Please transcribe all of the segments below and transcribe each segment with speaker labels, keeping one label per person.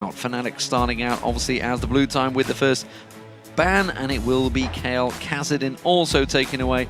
Speaker 1: Fnatic starting out obviously as the blue time with the first ban, and it will be Kale Kassadin also taken away.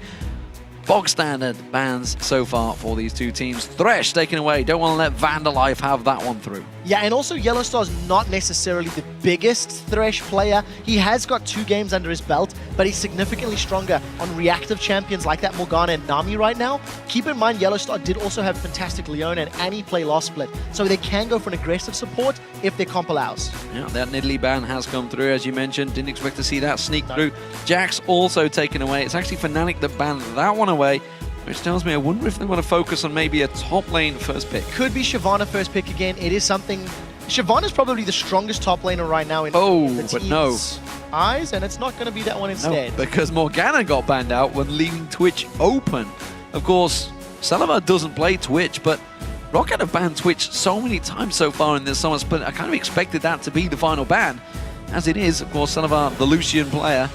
Speaker 1: Bog standard bans so far for these two teams. Thresh taken away. Don't want to let Vandalife have that one through.
Speaker 2: Yeah, and also Yellowstar's not necessarily the biggest Thresh player. He has got 2 games under his belt, but he's significantly stronger on reactive champions like that Morgana and Nami right now. Keep in mind, Yellowstar did also have fantastic Leona and Annie play last split, so they can go for an aggressive support if their comp allows.
Speaker 1: Yeah, that Nidalee ban has come through, as you mentioned. Didn't expect to see that sneak through. Jax also taken away. It's actually Fnatic that banned that one away, which tells me I wonder if they want to focus on maybe a top lane first pick.
Speaker 2: Could be Shyvana first pick again. It is something... Shyvana's probably the strongest top laner right now in the team's eyes, and it's not going to be that one instead.
Speaker 1: No, because Morgana got banned out when leaving Twitch open. Of course, Salivar doesn't play Twitch, but ROCCAT have banned Twitch so many times so far in this summer split. I kind of expected that to be the final ban. As it is, of course, Salivar, the Lucian player.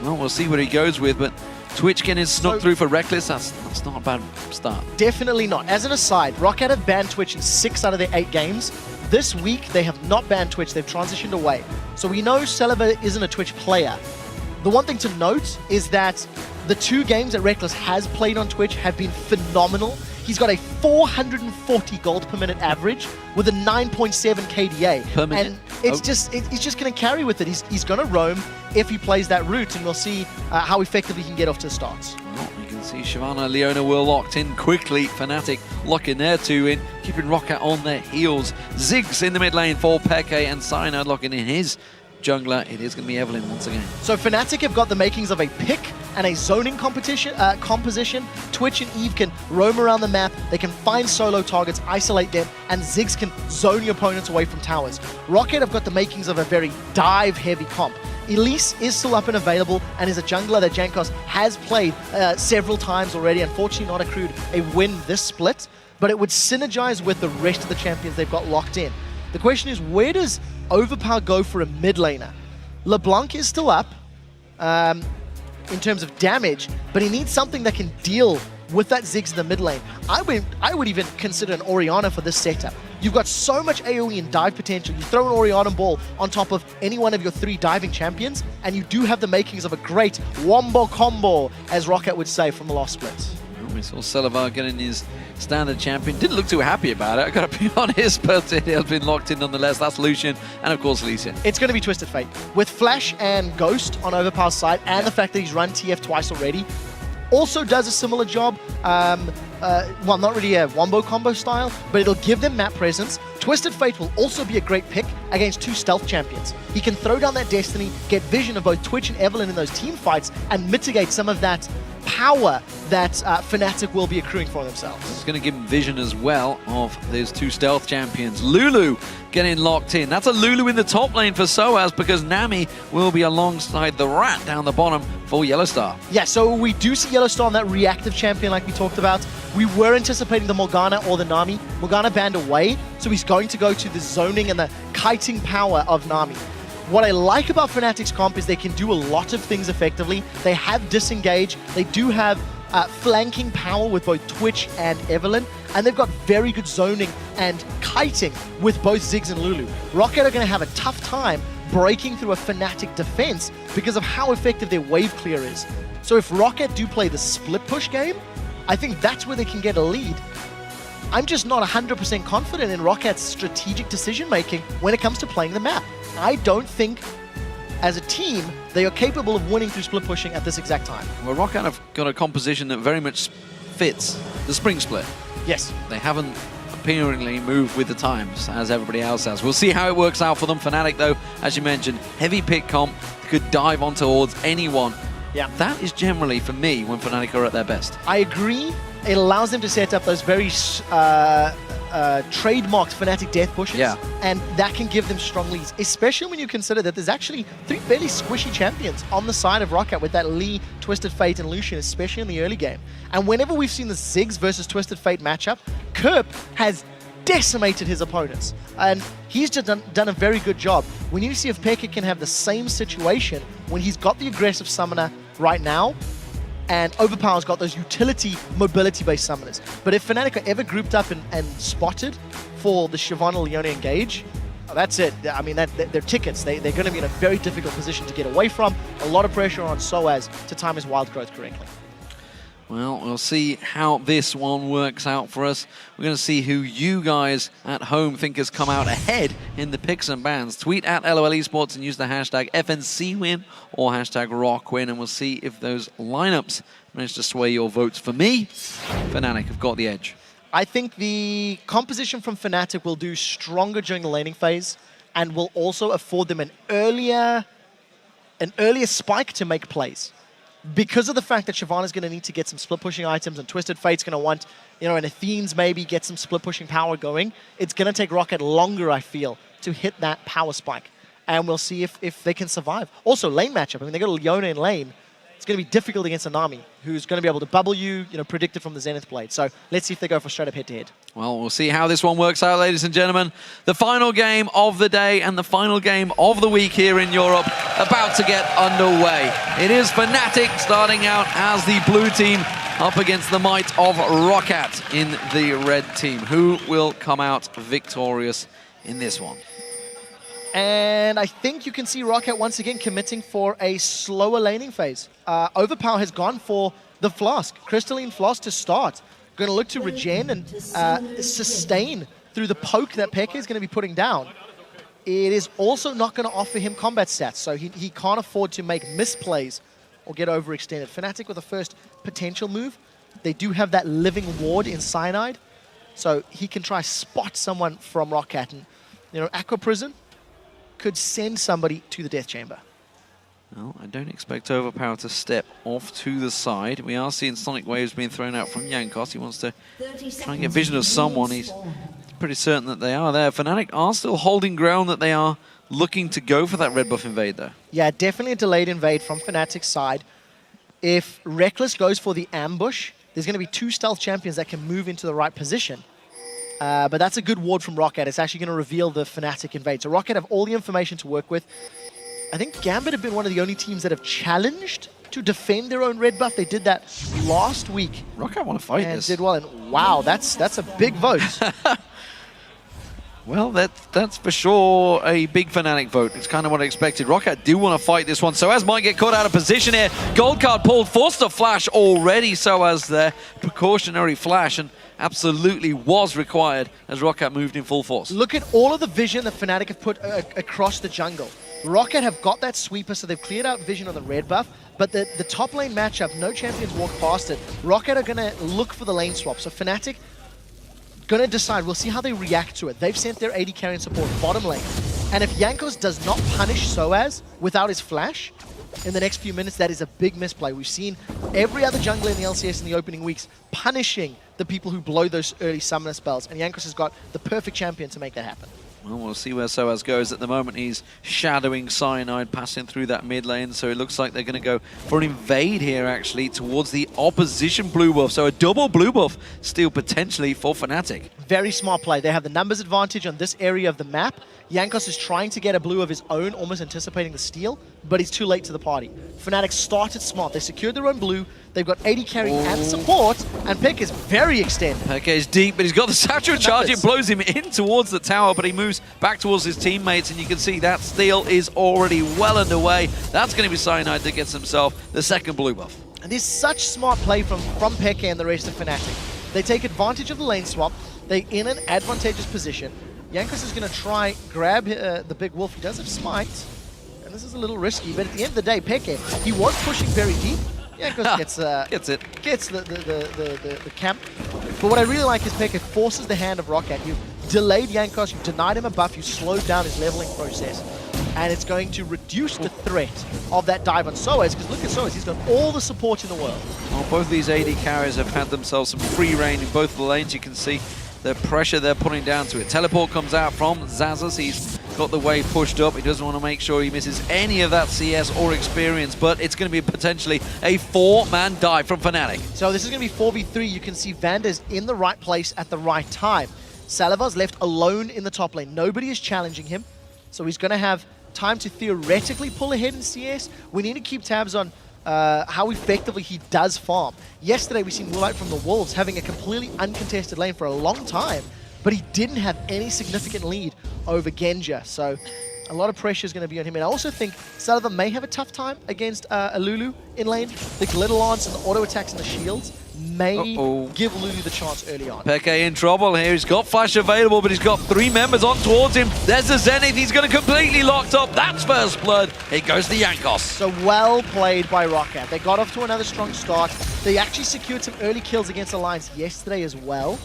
Speaker 1: Well, we'll see what he goes with, but Twitch getting snuck through for Reckless, that's not a bad start.
Speaker 2: Definitely not. As an aside, ROCCAT have banned Twitch in 6 out of their 8 games. This week, they have not banned Twitch. They've transitioned away. So we know Salivar isn't a Twitch player. The one thing to note is that the 2 games that Reckless has played on Twitch have been phenomenal. He's got a 440 gold per minute average with a 9.7 KDA.
Speaker 1: Per minute?
Speaker 2: And it's he's just going to carry with it. He's going to roam if he plays that route, and we'll see how effectively he can get off to the starts.
Speaker 1: Well, you can see Shyvana, Leona were locked in quickly. Fnatic locking their 2 in, keeping ROCCAT on their heels. Ziggs in the mid lane for Peke, and Cyanide locking in his jungler. It is going to be Evelyn once again.
Speaker 2: So Fnatic have got the makings of a pick and a zoning composition. Twitch and Eve can roam around the map, they can find solo targets, isolate them, and Ziggs can zone your opponents away from towers. ROCCAT have got the makings of a very dive-heavy comp. Elise is still up and available and is a jungler that Jankos has played several times already. Unfortunately not accrued a win this split, but it would synergize with the rest of the champions they've got locked in. The question is, where does Overpower go for a mid laner? LeBlanc is still up in terms of damage, but he needs something that can deal with that Ziggs in the mid lane. I would even consider an Orianna for this setup. You've got so much AoE and dive potential. You throw an Orianna ball on top of any one of your 3 diving champions, and you do have the makings of a great wombo combo, as ROCCAT would say from the last split.
Speaker 1: We saw Salivar getting his standard champion. Didn't look too happy about it, I gotta be honest, but it has been locked in nonetheless. That's Lucian, and of course Lee Sin.
Speaker 2: It's going to be Twisted Fate. With Flash and Ghost on Overpower's side, and the fact that he's run TF twice already, also does a similar job. Well, not really a wombo combo style, but it'll give them map presence. Twisted Fate will also be a great pick against 2 stealth champions. He can throw down that Destiny, get vision of both Twitch and Evelyn in those team fights, and mitigate some of that power that Fnatic will be accruing for themselves.
Speaker 1: It's going to give him vision as well of those 2 stealth champions. Lulu getting locked in. That's a Lulu in the top lane for Soaz, because Nami will be alongside the Rat down the bottom for Yellowstar.
Speaker 2: Yeah, so we do see Yellowstar on that reactive champion like we talked about. We were anticipating the Morgana or the Nami. Morgana banned away, so he's going to go to the zoning and the kiting power of Nami. What I like about Fnatic's comp is they can do a lot of things effectively. They have disengage, they do have flanking power with both Twitch and Evelyn, and they've got very good zoning and kiting with both Ziggs and Lulu. ROCCAT are going to have a tough time breaking through a Fnatic defense because of how effective their wave clear is. So if ROCCAT do play the split push game, I think that's where they can get a lead. I'm just not 100% confident in ROCCAT's strategic decision-making when it comes to playing the map. I don't think, as a team, they are capable of winning through split pushing at this exact time.
Speaker 1: Well, ROCCAT have got a composition that very much fits the spring split.
Speaker 2: Yes.
Speaker 1: They haven't appearingly moved with the times, as everybody else has. We'll see how it works out for them. Fnatic, though, as you mentioned, heavy pick comp, could dive on towards anyone.
Speaker 2: Yeah.
Speaker 1: That is generally, for me, when Fnatic are at their best.
Speaker 2: I agree. It allows them to set up those very trademarked Fnatic death pushes, and that can give them strong leads, especially when you consider that there's actually 3 fairly squishy champions on the side of ROCCAT with that Lee, Twisted Fate, and Lucian, especially in the early game. And whenever we've seen the Ziggs versus Twisted Fate matchup, Kerp has decimated his opponents, and he's just done a very good job. We need to see if Peke can have the same situation when he's got the aggressive summoner right now, and Overpower's got those utility, mobility-based summoners. But if Fnatic are ever grouped up and spotted for the Shyvana Leona engage, That's it. I mean, they're tickets. They're going to be in a very difficult position to get away from. A lot of pressure on Soaz to time his wild growth correctly.
Speaker 1: Well, we'll see how this one works out for us. We're going to see who you guys at home think has come out ahead in the picks and bans. Tweet at LOL Esports and use the hashtag FNCWin or hashtag ROCCAT, and we'll see if those lineups manage to sway your votes. For me, Fnatic have got the edge.
Speaker 2: I think the composition from Fnatic will do stronger during the laning phase and will also afford them an earlier spike to make plays. Because of the fact that Shyvana's going to need to get some split-pushing items and Twisted Fate's going to want, and Athene's maybe get some split-pushing power going, it's going to take ROCCAT longer, I feel, to hit that power spike. And we'll see if they can survive. Also, lane matchup. I mean, they got Leona in lane. It's going to be difficult against a Nami, who's going to be able to bubble you, predicted from the Zenith Blade. So let's see if they go for straight-up head-to-head.
Speaker 1: Well, we'll see how this one works out, ladies and gentlemen. The final game of the day and the final game of the week here in Europe about to get underway. It is Fnatic starting out as the blue team up against the might of ROCCAT in the red team. Who will come out victorious in this one?
Speaker 2: And I think you can see ROCCAT once again committing for a slower laning phase. Overpower has gone for the Flask, Crystalline Flask to start. Going to look to regen and sustain through the poke that Peke is going to be putting down. It is also not going to offer him combat stats, so he can't afford to make misplays or get overextended. Fnatic with the first potential move. They do have that living ward in Cyanide, so he can try spot someone from ROCCAT. And, Aqua Prison could send somebody to the death chamber.
Speaker 1: Well, I don't expect Overpower to step off to the side. We are seeing Sonic Waves being thrown out from Jankos. He wants to try and get vision of someone. He's pretty certain that they are there. Fnatic are still holding ground, that they are looking to go for that red buff invade, though.
Speaker 2: Yeah, definitely a delayed invade from Fnatic's side. If Reckless goes for the ambush, there's going to be 2 stealth champions that can move into the right position. But that's a good ward from ROCCAT. It's actually going to reveal the Fnatic invade. So ROCCAT have all the information to work with. I think Gambit have been one of the only teams that have challenged to defend their own red buff. They did that last week.
Speaker 1: ROCCAT want to fight
Speaker 2: and
Speaker 1: this.
Speaker 2: Did well. And wow, that's a big vote.
Speaker 1: Well, that's for sure a big Fnatic vote. It's kind of what I expected. ROCCAT do want to fight this one. Soaz might get caught out of position here. Gold card pulled, forced to flash already. Soaz there, precautionary flash, and absolutely was required as ROCCAT moved in full force.
Speaker 2: Look at all of the vision that Fnatic have put across the jungle. ROCCAT have got that sweeper, so they've cleared out vision on the red buff, but the top lane matchup, no champions walk past it. ROCCAT are going to look for the lane swap, so Fnatic going to decide. We'll see how they react to it. They've sent their AD carry and support bottom lane, and if Jankos does not punish Soaz without his flash in the next few minutes, that is a big misplay. We've seen every other jungler in the LCS in the opening weeks punishing the people who blow those early summoner spells, and Jankos has got the perfect champion to make that happen.
Speaker 1: Well, we'll see where Soaz goes. At the moment, he's shadowing Cyanide, passing through that mid lane, so it looks like they're going to go for an invade here, actually, towards the opposition blue buff. So a double blue buff steal potentially for Fnatic.
Speaker 2: Very smart play. They have the numbers advantage on this area of the map. Jankos is trying to get a blue of his own, almost anticipating the steal, but he's too late to the party. Fnatic started smart. They secured their own blue. They've got AD carry and support, and Peke is very extended.
Speaker 1: Peke is deep, but he's got the satchel charge. It blows him in towards the tower, but he moves back towards his teammates, and you can see that steal is already well underway. That's going to be Cyanide that gets himself the second blue buff.
Speaker 2: And there's such smart play from Peke and the rest of Fnatic. They take advantage of the lane swap. They're in an advantageous position. Jankos is going to try grab the big wolf. He does have smite, and this is a little risky, but at the end of the day, Peke, he was pushing very deep. Jankos gets the camp. But what I really like is Peke forces the hand of ROCCAT. You've delayed Jankos, you've denied him a buff, you've slowed down his leveling process. And it's going to reduce the threat of that dive on Soaz, because look at Soaz, he's got all the support in the world.
Speaker 1: Well, both these AD carriers have had themselves some free reign in both the lanes. You can see the pressure they're putting down to it. Teleport comes out from Zazas. He's got the wave pushed up. He doesn't want to make sure he misses any of that CS or experience, but it's going to be potentially a 4-man dive from Fnatic.
Speaker 2: So this is going to be 4v3. You can see Vander's in the right place at the right time. Salivar's left alone in the top lane. Nobody is challenging him, so he's going to have time to theoretically pull ahead in CS. We need to keep tabs on how effectively he does farm. Yesterday we seen Moonlight from the Wolves having a completely uncontested lane for a long time, but he didn't have any significant lead over Genja. So a lot of pressure is going to be on him. And I also think Salva may have a tough time against Lulu in lane. The glitter lance and the auto attacks and the shields may give Lulu the chance early on.
Speaker 1: Peke in trouble here. He's got flash available, but he's got 3 members on towards him. There's the Zenith. He's going to completely locked up. That's first blood. It goes to Jankos.
Speaker 2: So well played by ROCCAT. They got off to another strong start. They actually secured some early kills against Alliance yesterday as well.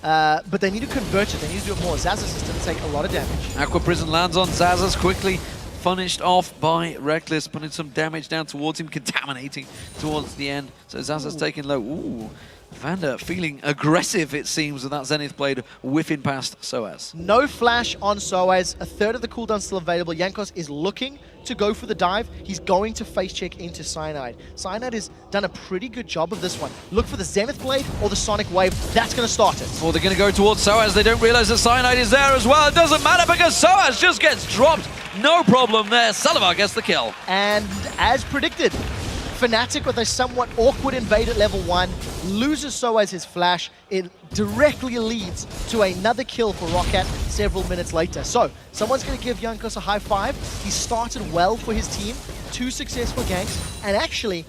Speaker 2: But they need to convert it. They need to do it more. Xaxus is going to take a lot of damage.
Speaker 1: Aqua Prison lands on Xaxus quickly. Finished off by Reckless, putting some damage down towards him, contaminating towards the end. So Xaxus taking low. Ooh, Vander feeling aggressive, it seems, with that Zenith Blade whiffing past Soaz.
Speaker 2: No flash on Soaz. A third of the cooldown still available. Jankos is looking to go for the dive. He's going to face check into Cyanide. Cyanide has done a pretty good job of this one. Look for the Zenith Blade or the Sonic Wave. That's going to start it.
Speaker 1: Or they're going to go towards Soaz. They don't realize that Cyanide is there as well. It doesn't matter because Soaz just gets dropped. No problem there. Salva gets the kill.
Speaker 2: And as predicted, Fnatic with a somewhat awkward invade at level 1 loses Soaz his flash. It directly leads to another kill for ROCCAT several minutes later. So someone's going to give Jankos a high five. He started well for his team, 2 successful ganks, and actually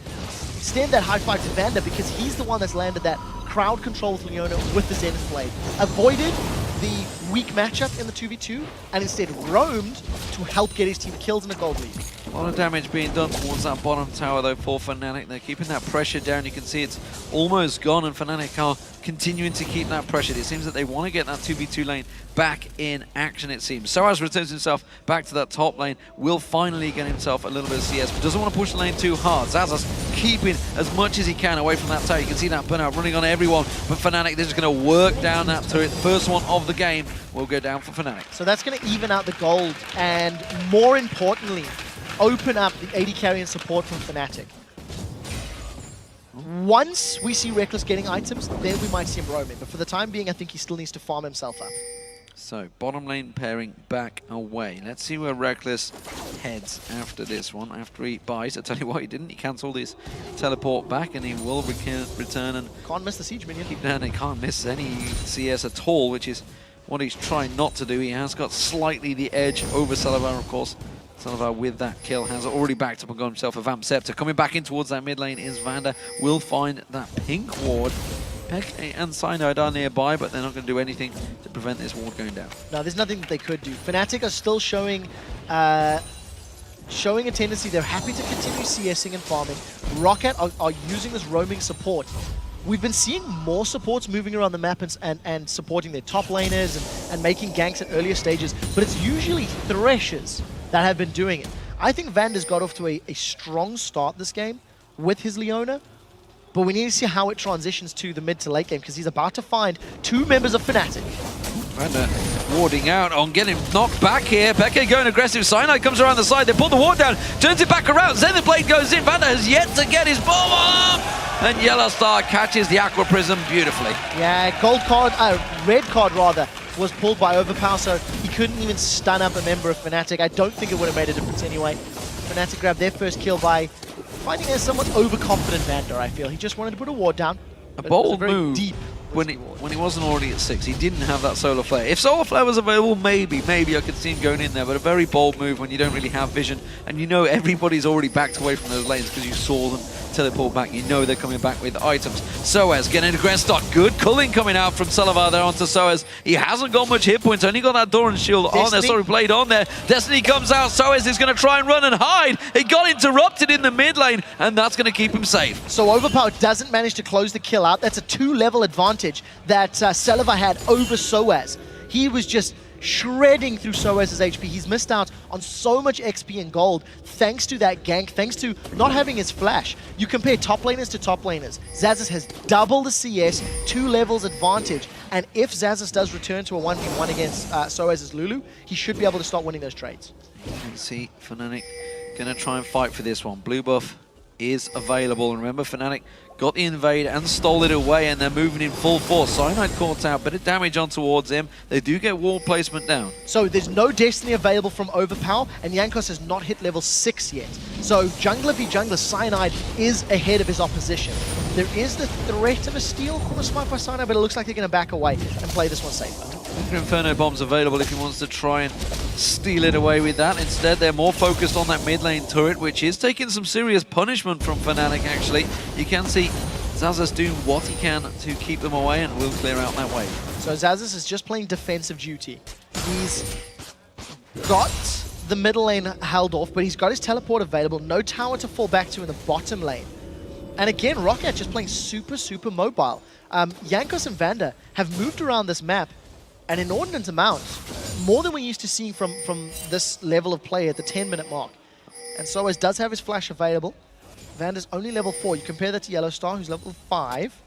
Speaker 2: extend that high five to Vander because he's the one that's landed that crowd control with Leona with the Zenith Blade. Avoided the weak matchup in the 2v2 and instead roamed to help get his team kills in a gold lead.
Speaker 1: A lot of damage being done towards that bottom tower though for Fnatic. They're keeping that pressure down. You can see it's almost gone and Fnatic are continuing to keep that pressure. It seems that they want to get that 2v2 lane back in action, it seems. Soaz returns himself back to that top lane, will finally get himself a little bit of CS, but doesn't want to push the lane too hard. Xaxus keeping as much as he can away from that tower. You can see that burnout running on everyone, but Fnatic, they're just going to work down that turret. The first one of the game will go down for Fnatic.
Speaker 2: So that's going to even out the gold and more importantly, open up the AD carry and support from Fnatic. Once we see Reckless getting items, then we might see him roaming. But for the time being, I think he still needs to farm himself up.
Speaker 1: So, bottom lane pairing back away. Let's see where Reckless heads after this one, after he buys. I tell you what, he didn't. He cancelled his teleport back, and he will return and
Speaker 2: can't miss the siege minion.
Speaker 1: Keep down. He can't miss any CS at all, which is what he's trying not to do. He has got slightly the edge over Salva, of course. Salva with that kill has already backed up and got himself a Vamp Scepter. Coming back in towards that mid lane is Vander. Will find that pink ward. Peck and Cyanide are nearby, but they're not going to do anything to prevent this ward going down.
Speaker 2: No, there's nothing that they could do. Fnatic are still showing a tendency. They're happy to continue CSing and farming. ROCCAT are using this roaming support. We've been seeing more supports moving around the map and supporting their top laners and making ganks at earlier stages, but it's usually Threshers that have been doing it. I think Vander's got off to a strong start this game with his Leona, but we need to see how it transitions to the mid to late game because he's about to find 2 members of Fnatic.
Speaker 1: Vander warding out on getting knocked back here. Peke going aggressive. Cyanide comes around the side. They pull the ward down, turns it back around. Zenith Blade goes in. Vander has yet to get his bomb up. And Yellow Star catches the Aqua Prism beautifully.
Speaker 2: Yeah, red card rather, was pulled by Overpower, so he couldn't even stun up a member of Fnatic. I don't think it would have made a difference anyway. Fnatic grabbed their first kill by finding a somewhat overconfident Vander, I feel. He just wanted to put a ward down.
Speaker 1: A bold move.
Speaker 2: Deep
Speaker 1: when he wasn't already at 6, he didn't have that Solar Flare. If Solar Flare was available, maybe I could see him going in there, but a very bold move when you don't really have vision, and you know everybody's already backed away from those lanes because you saw them teleport back. You know they're coming back with items. Soaz getting a grand start. Good culling coming out from Salva there onto Soaz. He hasn't got much hit points, only got that Doran shield on there, sorry, blade on there. Destiny comes out. Soaz is going to try and run and hide. He got interrupted in the mid lane, and that's going to keep him safe.
Speaker 2: So Overpower doesn't manage to close the kill out. That's a 2-level advantage that Salva had over Soaz. He was just shredding through Soaz's HP. He's missed out on so much XP and gold thanks to that gank, thanks to not having his flash. You compare top laners to top laners. Xaxus has double the CS, 2 levels advantage, and if Xaxus does return to a 1v1 against Soaz's Lulu, he should be able to start winning those trades.
Speaker 1: You can see Fnatic going to try and fight for this one. Blue buff is available, and remember Fnatic got the invade and stole it away, and they're moving in full force. Cyanide caught out, bit of damage on towards him. They do get wall placement down.
Speaker 2: So there's no Destiny available from Overpower, and Jankos has not hit level 6 yet. So jungler v jungler, Cyanide is ahead of his opposition. There is the threat of a steal from a smite by Cyanide, but it looks like they're going to back away and play this one safer.
Speaker 1: Inferno bombs available if he wants to try and steal it away with that. Instead, they're more focused on that mid lane turret, which is taking some serious punishment from Fnatic, actually. You can see Xaxus doing what he can to keep them away and will clear out that wave.
Speaker 2: So Xaxus is just playing defensive duty. He's got the middle lane held off, but he's got his teleport available. No tower to fall back to in the bottom lane. And again, ROCCAT just playing super mobile. Jankos and Vander have moved around this map an inordinate amount, more than we're used to seeing from this level of play at the 10-minute mark. And Soaz does have his flash available. Vander's only level 4. You compare that to Yellowstar, who's level 5.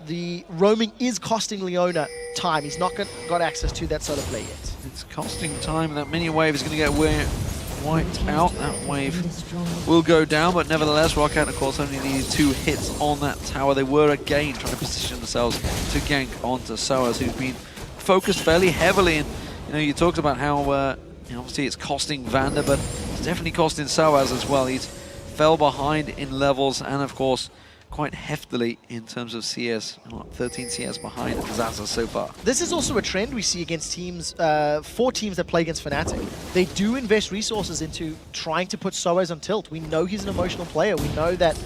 Speaker 2: The roaming is costing Leona time. He's not got access to that sort of play yet.
Speaker 1: It's costing time. That mini wave is going to get wiped out. That wave will go down, but nevertheless, ROCCAT, of course, only needed 2 hits on that tower. They were again trying to position themselves to gank onto Soaz, who's been focused fairly heavily. And you talked about how obviously it's costing Vander, but it's definitely costing Soaz as well. He's fell behind in levels, and of course quite heftily in terms of CS. 13 CS behind Xaxus so far.
Speaker 2: This is also a trend we see against teams, 4 teams that play against Fnatic. They do invest resources into trying to put Soaz on tilt. We know he's an emotional player. We know that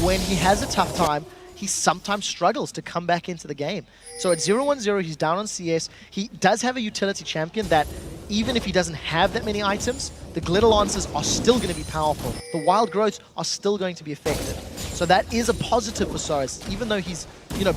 Speaker 2: when he has a tough time, he sometimes struggles to come back into the game. So at 0-1-0, he's down on CS. He does have a utility champion that, even if he doesn't have that many items, the glitter lancers are still going to be powerful. The wild growths are still going to be effective. So that is a positive for Soaz. Even though he's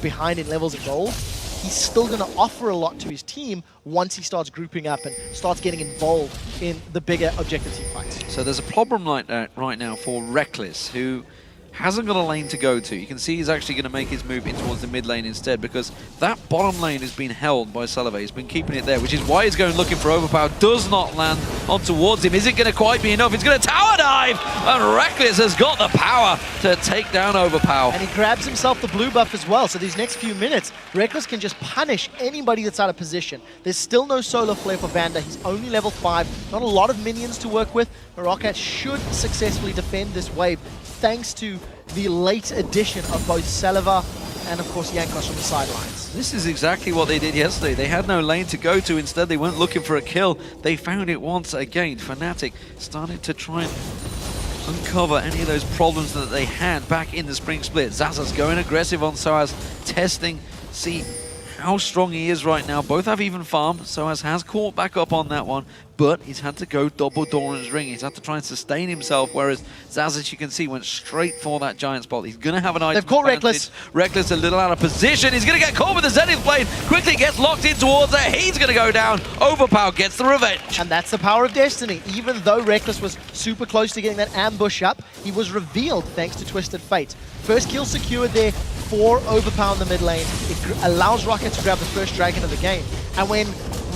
Speaker 2: behind in levels of gold, he's still going to offer a lot to his team once he starts grouping up and starts getting involved in the bigger objective team fights.
Speaker 1: So there's a problem like that right now for Reckless, who hasn't got a lane to go to. You can see he's actually going to make his move in towards the mid lane instead, because that bottom lane has been held by Salave. He's been keeping it there, which is why he's going looking for overpower. Does not land on towards him. Is it going to quite be enough? He's going to tower dive, and Reckless has got the power to take down overpower.
Speaker 2: And he grabs himself the blue buff as well, so these next few minutes, Reckless can just punish anybody that's out of position. There's still no solar flare for Vander. He's only level 5. Not a lot of minions to work with. ROCCAT should successfully defend this wave, thanks to the late addition of both Saliva and, of course, Jankos from the sidelines.
Speaker 1: This is exactly what they did yesterday. They had no lane to go to. Instead, they weren't looking for a kill. They found it once again. Fnatic started to try and uncover any of those problems that they had back in the spring split. Xaxus going aggressive on Soaz, testing, see how strong he is right now. Both have even farm. Soaz has caught back up on that one, but he's had to go double Doran's ring. He's had to try and sustain himself, whereas Xaxus, you can see, went straight for that giant spot. He's going to have an item.
Speaker 2: They've caught
Speaker 1: advantage.
Speaker 2: Reckless.
Speaker 1: Reckless a little out of position. He's going to get caught with the Zenith Blade. Quickly gets locked in towards it. He's going to go down. Overpower gets the revenge.
Speaker 2: And that's the power of Destiny. Even though Reckless was super close to getting that ambush up, he was revealed thanks to Twisted Fate. First kill secured there for Overpower in the mid lane. It allows ROCCAT to grab the first dragon of the game. And when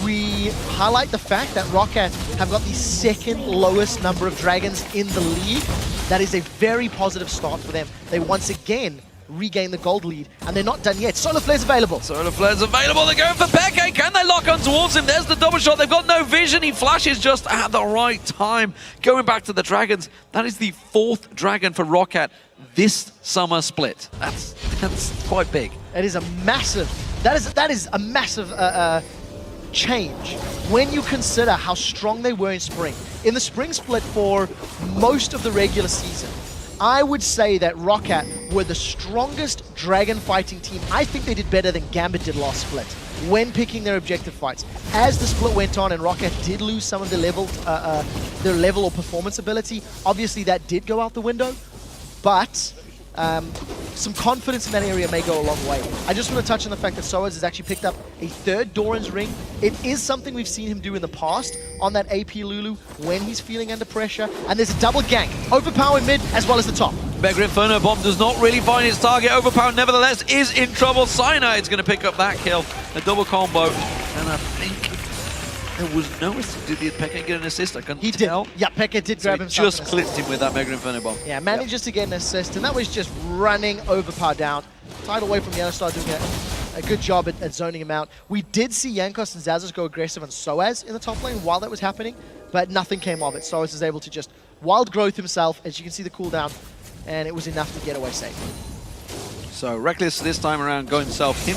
Speaker 2: we highlight the fact that ROCCAT have got the second lowest number of dragons in the league, that is a very positive start for them. They once again regain the gold lead, and they're not done yet. Solar Flare's available.
Speaker 1: Solar Flare's available. They're going for Peke. Can they lock on towards him? There's the double shot. They've got no vision. He flashes just at the right time. Going back to the dragons. That is the 4th dragon for ROCCAT this summer split. That's quite big.
Speaker 2: It is a massive. That is a massive change when you consider how strong they were in spring. In the spring split for most of the regular season, I would say that ROCCAT were the strongest dragon fighting team. I think they did better than Gambit did last split when picking their objective fights. As the split went on and ROCCAT did lose some of their level or performance ability, obviously that did go out the window, but some confidence in that area may go a long way. I just want to touch on the fact that Soaz has actually picked up a 3rd Doran's ring. It is something we've seen him do in the past on that AP Lulu when he's feeling under pressure. And there's a double gank. Overpower in mid as well as the top.
Speaker 1: Mega Inferno Bomb does not really find its target. Overpower nevertheless is in trouble. Cyanide's going to pick up that kill. A double combo. And I think there was no assist. Did Pekka get an assist? I couldn't tell.
Speaker 2: Yeah, Pekka did grab him.
Speaker 1: Just clipped him with that Mega Inferno Bomb.
Speaker 2: Yeah, manages to get an assist, and that was just running Overpower down. Tied away from Yellowstar doing a good job at zoning him out. We did see Jankos and Xaxus go aggressive on Soaz in the top lane while that was happening, but nothing came of it. Soaz is able to just wild growth himself, as you can see the cooldown, and it was enough to get away safe.
Speaker 1: So Reckless this time around going self him.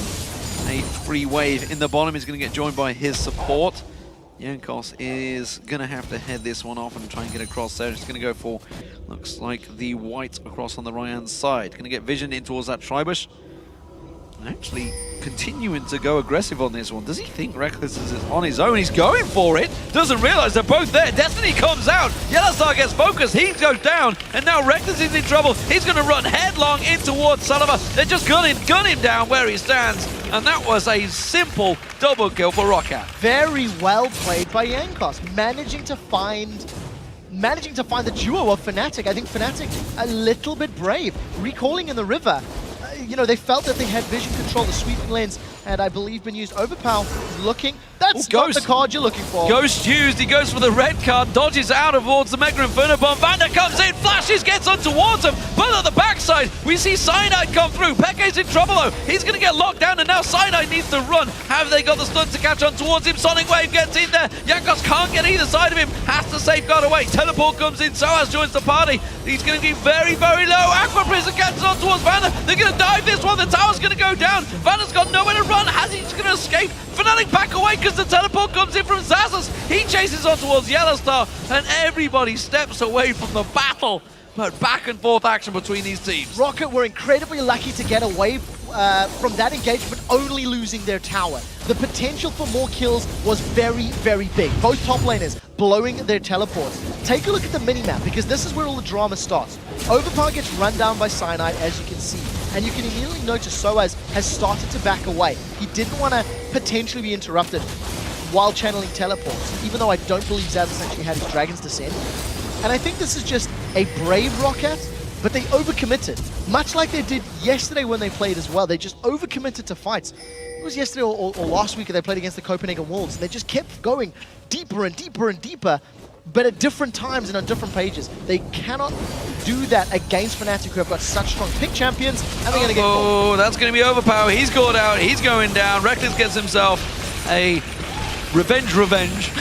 Speaker 1: a free wave. In the bottom, he's going to get joined by his support. Jankos is going to have to head this one off and try and get across there. He's going to go for, looks like, the white across on the right-hand side. Going to get vision in towards that Tribush. Actually continuing to go aggressive on this one. Does he think Reckless is on his own? He's going for it. Doesn't realize they're both there. Destiny comes out. Yellowstar gets focused. He goes down. And now Reckless is in trouble. He's going to run headlong in towards Sullivan. They're just gun him down where he stands. And that was a simple double kill for ROCCAT.
Speaker 2: Very well played by Jankos, managing to find the duo of Fnatic. I think Fnatic a little bit brave, recalling in the river. You know, they felt that they had vision control. The sweeping lens had, I believe, been used. Overpower is looking. That's not the card you're looking for.
Speaker 1: Ghost used. He goes for the red card, dodges out towards the Mega Inferno Bomb. Vander comes in, flashes, gets on towards him. But on the backside, we see Cyanide come through. Peke's in trouble though. He's going to get locked down, and now Cyanide needs to run. Have they got the stun to catch on towards him? Sonic Wave gets in there. Jankos can't get either side of him. Has to safeguard away. Teleport comes in. Soaz joins the party. He's going to be very, very low. Aqua Prison gets on towards Vander. They're going to dive this one. The tower's going to go down. Vander's got nowhere to run. Has he going to escape? Fnatic back away because the teleport comes in from Zazas. He chases on towards Yellowstar, and everybody steps away from the battle. But back and forth action between these teams.
Speaker 2: ROCCAT were incredibly lucky to get away from that engagement, only losing their tower. The potential for more kills was very, very big. Both top laners blowing their teleports. Take a look at the minimap, because this is where all the drama starts. Overpower gets run down by Cyanide, as you can see. And you can immediately notice Soaz has started to back away. He didn't want to potentially be interrupted while channeling teleports, even though I don't believe Zazas actually had his Dragon's Descent. And I think this is just a brave ROCCAT, but they overcommitted. Much like they did yesterday when they played as well. They just overcommitted to fights. It was yesterday or last week they played against the Copenhagen Wolves, and they just kept going deeper and deeper and deeper, but at different times and on different pages. They cannot do that against Fnatic, who have got such strong pick champions, and they're going to get caught.
Speaker 1: Oh, that's going to be Overpower. He's caught out. He's going down. Reckless gets himself a revenge.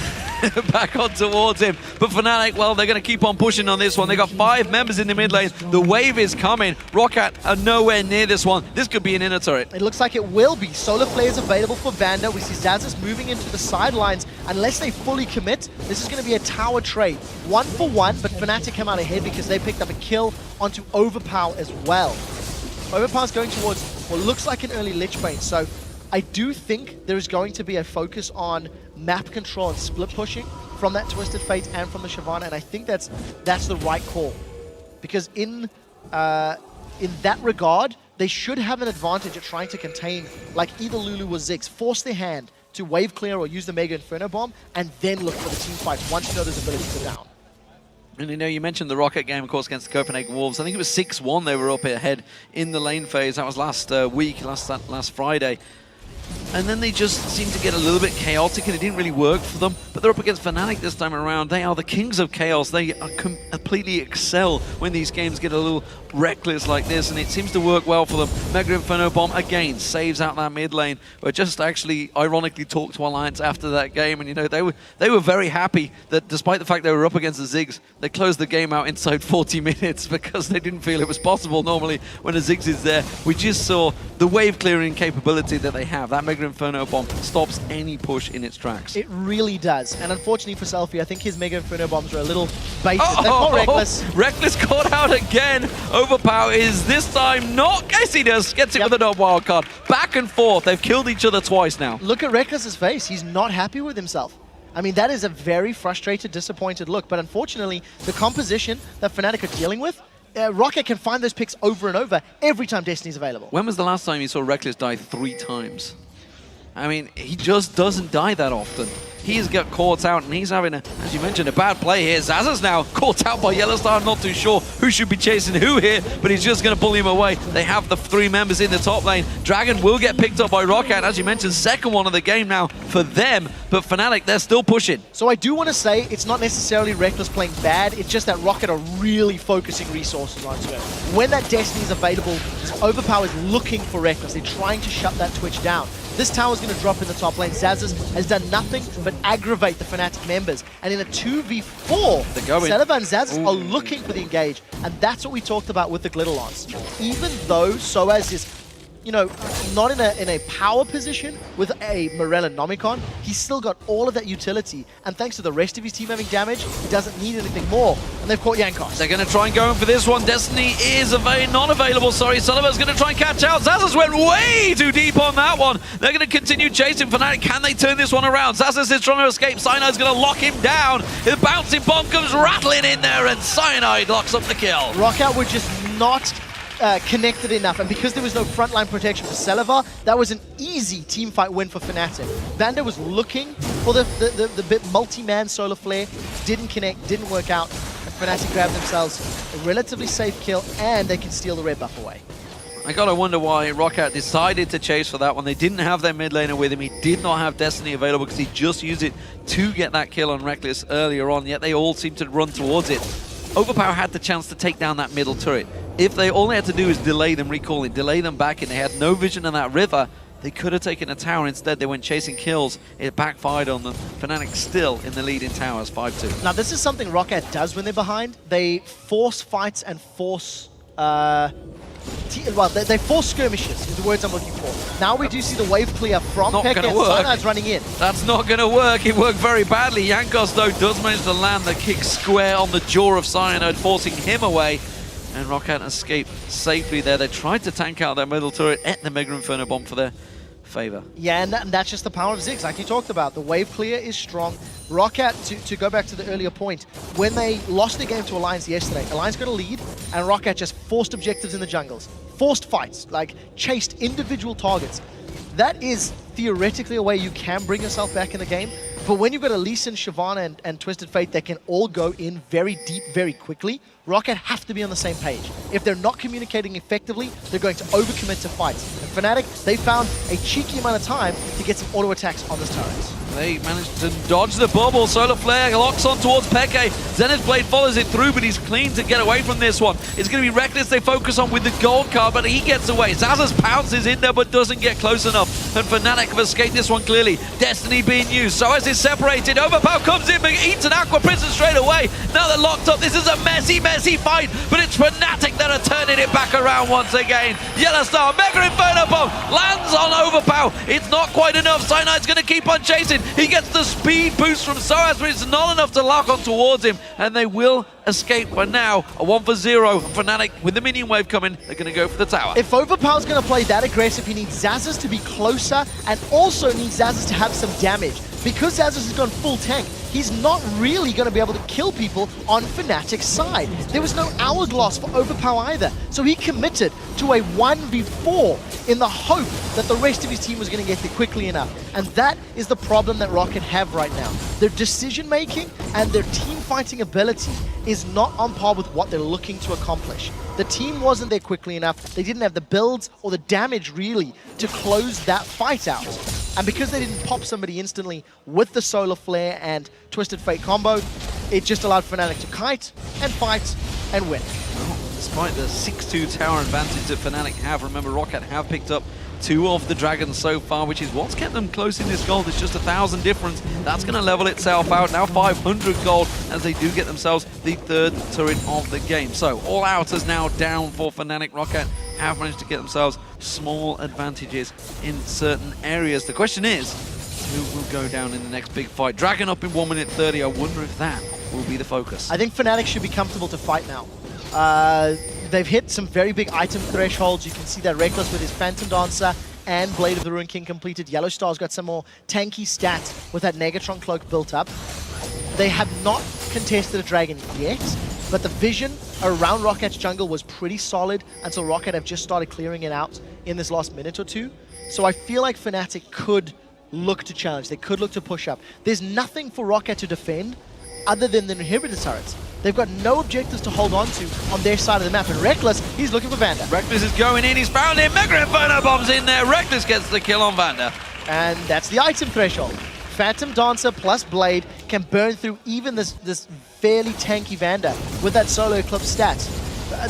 Speaker 1: Back on towards him. But Fnatic, well, they're going to keep on pushing on this one. They got 5 members in the mid lane. The wave is coming. ROCCAT are nowhere near this one. This could be an inner turret.
Speaker 2: It looks like it will be. Solar Flare is available for Vander. We see Zazas moving into the sidelines. Unless they fully commit, this is going to be a tower trade. 1 for 1, but Fnatic come out ahead because they picked up a kill onto Overpower as well. Overpower's going towards what looks like an early Lich Bane. So I do think there is going to be a focus on map control and split pushing from that Twisted Fate and from the Shyvana, and I think that's the right call. Because in that regard, they should have an advantage at trying to contain, like either Lulu or Ziggs, force their hand to wave clear or use the Mega Inferno Bomb, and then look for the team fights once you know there's abilities are down.
Speaker 1: And you know, you mentioned the ROCCAT game, of course, against the Copenhagen Wolves. I think it was 6-1 they were up ahead in the lane phase. That was last week, last Friday. And then they just seemed to get a little bit chaotic, and it didn't really work for them. But they're up against Fnatic this time around. They are the kings of chaos. They are completely excel when these games get a little reckless like this, and it seems to work well for them. Mega Inferno Bomb, again, saves out that mid lane. But just actually, ironically, talked to Alliance after that game, and you know, they were very happy that despite the fact they were up against the Ziggs, they closed the game out inside 40 minutes because they didn't feel it was possible normally when a Ziggs is there. We just saw the wave clearing capability that they have. That Mega Inferno Bomb stops any push in its tracks. It
Speaker 2: really does. And unfortunately for Selfie, I think his Mega Inferno Bombs are a little baited. They're caught Reckless.
Speaker 1: Reckless caught out again. Overpower is this time not. Yes, he does. Gets it with a dot wild card. Back and forth. They've killed each other twice now. Look
Speaker 2: at Reckless's face. He's not happy with himself. I mean, that is a very frustrated, disappointed look. But unfortunately, the composition that Fnatic are dealing with, ROCCAT can find those picks over and over every time Destiny's available.
Speaker 1: When was the last time you saw Reckless die 3 times? I mean, he just doesn't die that often. He's got caught out, and he's having, as you mentioned, a bad play here. Zazas now caught out by Yellowstar. Not too sure who should be chasing who here, but he's just going to pull him away. They have the 3 members in the top lane. Dragon will get picked up by ROCCAT. As you mentioned, second one of the game now for them, but Fnatic, they're still pushing.
Speaker 2: So I do want to say it's not necessarily Reckless playing bad. It's just that ROCCAT are really focusing resources onto it. When that Destiny is available, Overpower is looking for Reckless. They're trying to shut that Twitch down. This tower's going to drop in the top lane. Zazas has done nothing but aggravate the Fnatic members. And in a 2v4, Sullivan and Zazas are looking for the engage. And that's what we talked about with the Glitter Lance. Even though Soaz is you know, not in a power position with a Morella Nomicon, he's still got all of that utility. And thanks to the rest of his team having damage, he doesn't need anything more. And they've caught Jankos.
Speaker 1: They're going to try and go in for this one. Destiny is not available. Sorry, Sullivan's going to try and catch out. Zazas went way too deep on that one. They're going to continue chasing Fnatic. Can they turn this one around? Zazas is trying to escape. Cyanide's going to lock him down. The bouncing bomb comes rattling in there, and Cyanide locks up the kill.
Speaker 2: ROCCAT were just not connected enough, and because there was no frontline protection for Salivar, that was an easy teamfight win for Fnatic. Vander was looking for the bit multi-man solar flare, didn't connect, didn't work out, and Fnatic grabbed themselves a relatively safe kill, and they can steal the red buff away.
Speaker 1: I gotta wonder why ROCCAT decided to chase for that one. They didn't have their mid laner with him. He did not have Destiny available because he just used it to get that kill on Reckless earlier on, yet they all seemed to run towards it. Overpower had the chance to take down that middle turret. If all they had to do is delay them recalling, delay them back, and they had no vision in that river, they could have taken a tower. Instead, they went chasing kills. It backfired on them. Fnatic still in the lead in towers, 5-2.
Speaker 2: Now, this is something ROCCAT does when they're behind. They force fights and force... they force skirmishes, is the words I'm looking for. Now we do see the wave clear from Pekka, and Cyanide's running in.
Speaker 1: That's not going to work. It worked very badly. Jankos, though, does manage to land the kick square on the jaw of Cyanide, forcing him away. And ROCCAT escaped safely there. They tried to tank out their middle turret at the Mega Inferno Bomb for their favor.
Speaker 2: Yeah, and that's just the power of Ziggs, like you talked about. The wave clear is strong. ROCCAT, to go back to the earlier point, when they lost the game to Alliance yesterday, Alliance got a lead, and ROCCAT just forced objectives in the jungles. Forced fights, like chased individual targets. That is theoretically a way you can bring yourself back in the game, but when you've got a Lee Sin, Shyvana, and Twisted Fate that can all go in very deep, very quickly, ROCCAT have to be on the same page. If they're not communicating effectively, they're going to overcommit to fights. And Fnatic, they found a cheeky amount of time to get some auto attacks on this turret.
Speaker 1: They managed to dodge the bubble. Solar Flare locks on towards Peke. Zenith Blade follows it through, but he's clean to get away from this one. It's going to be Reckless they focus on with the gold card, but he gets away. Zazas pounces in there, but doesn't get close enough. And Fnatic have escaped this one clearly. Destiny being used. So as it's separated, Overpower comes in, but eats an Aqua Prison straight away. Now they're locked up. This is a messy fight, but it's Fnatic that are turning it back around once again. Yellow Star, Mega Inferno Bomb, lands on Overpower. It's not quite enough. Cyanide's going to keep on chasing. He gets the speed boost from Soaz, but it's not enough to lock on towards him, and they will escape for now. A 1-for-0. Fnatic, with the minion wave coming, they're going to go for the tower.
Speaker 2: If Overpower's going to play that aggressive, he needs Zazas to be closer, and also needs Zazas to have some damage. Because Zazas has gone full tank, he's not really going to be able to kill people on Fnatic's side. There was no hourglass for Overpower either, so he committed to a 1v4 in the hope that the rest of his team was going to get there quickly enough. And that is the problem that ROCCAT have right now. Their decision-making and their team-fighting ability is not on par with what they're looking to accomplish. The team wasn't there quickly enough. They didn't have the builds or the damage, really, to close that fight out. And because they didn't pop somebody instantly with the Solar Flare and Twisted Fate combo, it just allowed Fnatic to kite and fight and win.
Speaker 1: Well, despite the 6-2 tower advantage that Fnatic have, remember ROCCAT have picked up 2 of the dragons so far, which is what's kept them close in this gold. It's just 1,000 difference. That's going to level itself out. Now 500 gold as they do get themselves the 3rd turret of the game. So all out is now down for Fnatic. ROCCAT have managed to get themselves small advantages in certain areas. The question is, who will go down in the next big fight? Dragon up in 1 minute 30. I wonder if that will be the focus.
Speaker 2: I think Fnatic should be comfortable to fight now. They've hit some very big item thresholds. You can see that Reckless with his Phantom Dancer and Blade of the Ruin King completed. Yellow Star's got some more tanky stats with that Negatron Cloak built up. They have not contested a dragon yet, but the vision around ROCCAT's jungle was pretty solid until ROCCAT have just started clearing it out in this last minute or two. So I feel like Fnatic could look to challenge. They could look to push up. There's nothing for ROCCAT to defend other than the inhibitor turrets. They've got no objectives to hold on to on their side of the map. And Reckless, he's looking for Vander.
Speaker 1: Reckless is going in. He's found him. Mega Inferno Bomb's in there. Reckless gets the kill on Vander.
Speaker 2: And that's the item threshold. Phantom Dancer plus Blade can burn through even this fairly tanky Vander with that Solo Eclipse stat.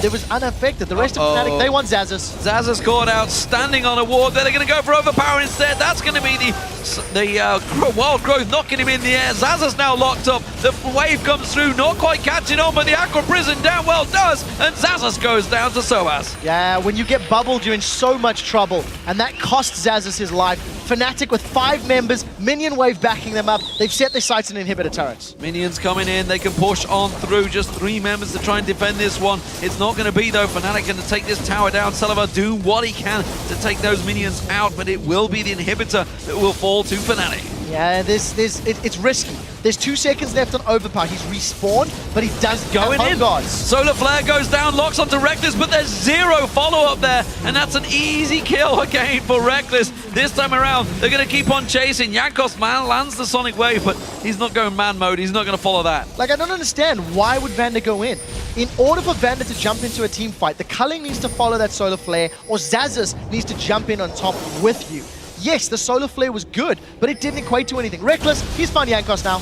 Speaker 2: there was unaffected. The rest of Fnatic, they want Xaxus.
Speaker 1: Xaxus caught out, standing on a ward. They're going to go for overpower instead. That's going to be the wild growth knocking him in the air. Xaxus now locked up. The wave comes through, not quite catching on, but the Aqua Prison down well does, and Xaxus goes down to Soaz.
Speaker 2: Yeah, when you get bubbled, you're in so much trouble, and that costs Xaxus his life. Fnatic with 5 members, minion wave backing them up. They've set their sights on inhibitor turrets.
Speaker 1: Minions coming in, they can push on through. Just 3 members to try and defend this one. It's not going to be though. Fnatic going to take this tower down. Salazar do what he can to take those minions out, but it will be the inhibitor that will fall to Fnatic.
Speaker 2: Yeah, it's risky. There's 2 seconds left on overpower. He's respawned, but he does
Speaker 1: going in.
Speaker 2: Guards.
Speaker 1: Solar Flare goes down, locks onto Reckless, but there's 0 follow-up there, and that's an easy kill again for Reckless. This time around, they're going to keep on chasing. Jankos lands the Sonic Wave, but he's not going man mode. He's not going to follow that.
Speaker 2: Like, I don't understand. Why would Vander go in? In order for Vander to jump into a team fight, the Culling needs to follow that Solar Flare, or Xaxus needs to jump in on top with you. Yes, the Solar Flare was good, but it didn't equate to anything. Reckless, he's found Jankos now.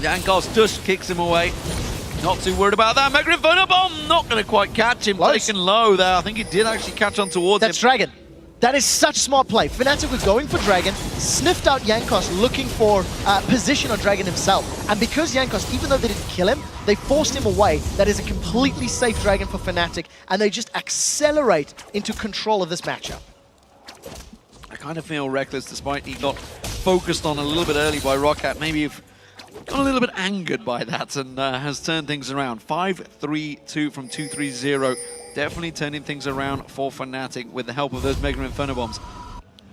Speaker 1: Jankos just kicks him away. Not too worried about that. Mega Inferno Bomb, not going to quite catch him.
Speaker 2: Close.
Speaker 1: Taken low there. I think he did actually catch on towards
Speaker 2: That's
Speaker 1: him.
Speaker 2: Dragon. That is such smart play. Fnatic was going for Dragon, sniffed out Jankos looking for position on Dragon himself. And because Jankos, even though they didn't kill him, they forced him away. That is a completely safe Dragon for Fnatic, and they just accelerate into control of this matchup.
Speaker 1: I kind of feel Reckless, despite he got focused on a little bit early by ROCCAT, maybe you've got a little bit angered by that and has turned things around. 5-3-2 from 2-3-0. Definitely turning things around for Fnatic with the help of those Mega Inferno Bombs.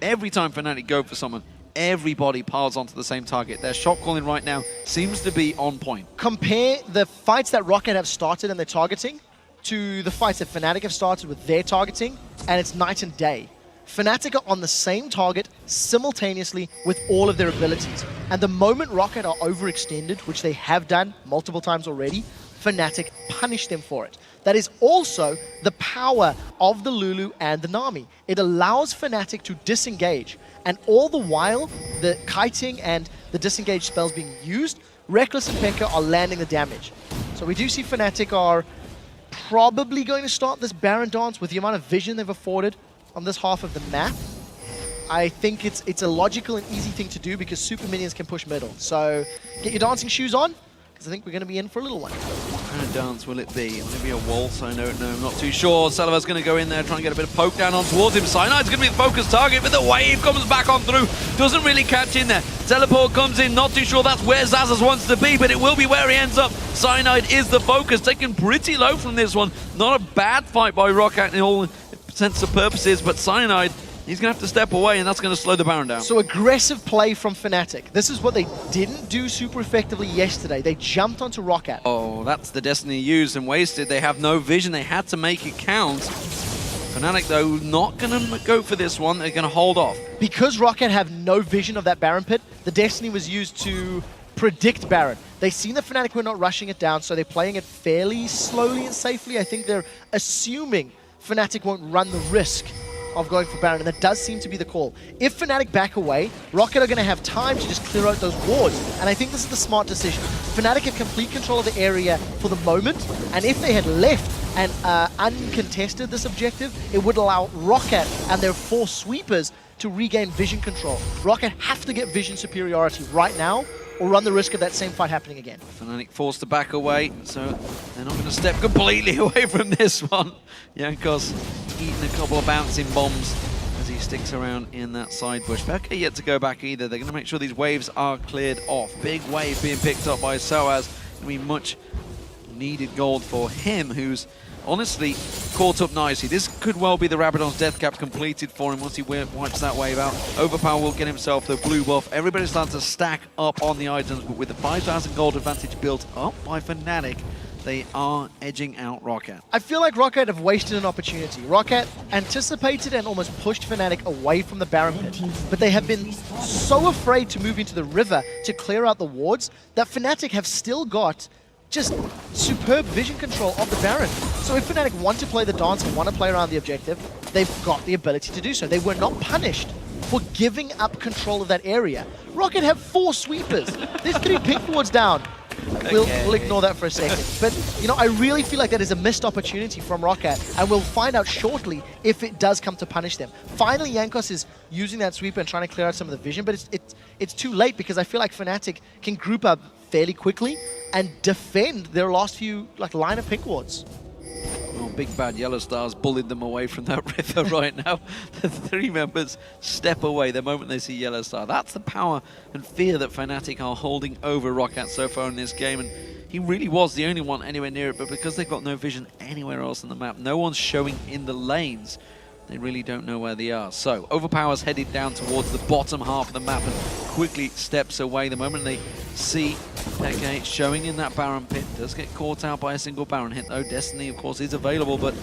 Speaker 1: Every time Fnatic go for someone, everybody piles onto the same target. Their shot calling right now seems to be on point.
Speaker 2: Compare the fights that ROCCAT have started and their targeting to the fights that Fnatic have started with their targeting, and it's night and day. Fnatic are on the same target simultaneously with all of their abilities. And the moment ROCCAT are overextended, which they have done multiple times already, Fnatic punish them for it. That is also the power of the Lulu and the Nami. It allows Fnatic to disengage. And all the while, the kiting and the disengage spells being used, Reckless and P.E.K.K.A are landing the damage. So we do see Fnatic are probably going to start this Baron dance with the amount of vision they've afforded on this half of the map. I think it's a logical and easy thing to do because super minions can push middle. So get your dancing shoes on, because I think we're going to be in for a little one.
Speaker 1: What kind of dance will it be? Will it be a waltz? I don't know. I'm not too sure. Salazar's going to go in there, try and get a bit of poke down on towards him. Cyanide's going to be the focus target, but the wave comes back on through. Doesn't really catch in there. Teleport comes in, not too sure that's where Xaxus wants to be, but it will be where he ends up. Cyanide is the focus, taken pretty low from this one. Not a bad fight by ROCCAT in all sense of purposes, but Cyanide, he's going to have to step away, and that's going to slow the Baron down.
Speaker 2: So aggressive play from Fnatic. This is what they didn't do super effectively yesterday. They jumped onto ROCCAT.
Speaker 1: Oh, that's the Destiny used and wasted. They have no vision. They had to make it count. Fnatic, though, not going to go for this one. They're going to hold off. Because
Speaker 2: ROCCAT have no vision of that Baron pit, the Destiny was used to predict Baron. They've seen that Fnatic were not rushing it down, so they're playing it fairly slowly and safely. I think they're assuming Fnatic won't run the risk of going for Baron, and that does seem to be the call. If Fnatic back away, ROCCAT are going to have time to just clear out those wards, and I think this is the smart decision. Fnatic have complete control of the area for the moment, and if they had left and uncontested this objective, it would allow ROCCAT and their 4 sweepers to regain vision control. ROCCAT have to get vision superiority right now, or run the risk of that same fight happening again.
Speaker 1: Fnatic forced to back away, so they're not going to step completely away from this one. Jankos eating a couple of bouncing bombs as he sticks around in that side bush. P.E.K.K.A yet to go back either. They're going to make sure these waves are cleared off. Big wave being picked up by Soaz. Going to be much needed gold for him, who's honestly caught up nicely. This could well be the Rabadon's death cap completed for him once he wipes that wave out. Overpower will get himself the blue buff. Everybody's starting to stack up on the items, but with the 5,000 gold advantage built up by Fnatic, they are edging out ROCCAT.
Speaker 2: I feel like ROCCAT have wasted an opportunity. ROCCAT anticipated and almost pushed Fnatic away from the Baron pit, but they have been so afraid to move into the river to clear out the wards that Fnatic have still got just superb vision control of the Baron. So if Fnatic want to play the dance and want to play around the objective, they've got the ability to do so. They were not punished for giving up control of that area. ROCCAT have 4 sweepers. There's 3 pink wards down. We'll ignore that for a second. But, you know, I really feel like that is a missed opportunity from ROCCAT, and we'll find out shortly if it does come to punish them. Finally, Jankos is using that sweeper and trying to clear out some of the vision, but it's too late because I feel like Fnatic can group up fairly quickly and defend their last few line of pink wards.
Speaker 1: Well, big bad Yellow Stars bullied them away from that river right now. The 3 members step away the moment they see Yellow Star. That's the power and fear that Fnatic are holding over ROCCAT so far in this game. And he really was the only one anywhere near it, but because they've got no vision anywhere else on the map, no one's showing in the lanes, they really don't know where they are. So, Overpower's headed down towards the bottom half of the map and quickly steps away the moment they see Peke showing in that Baron pit. Does get caught out by a single Baron hit though. Destiny, of course, is available, but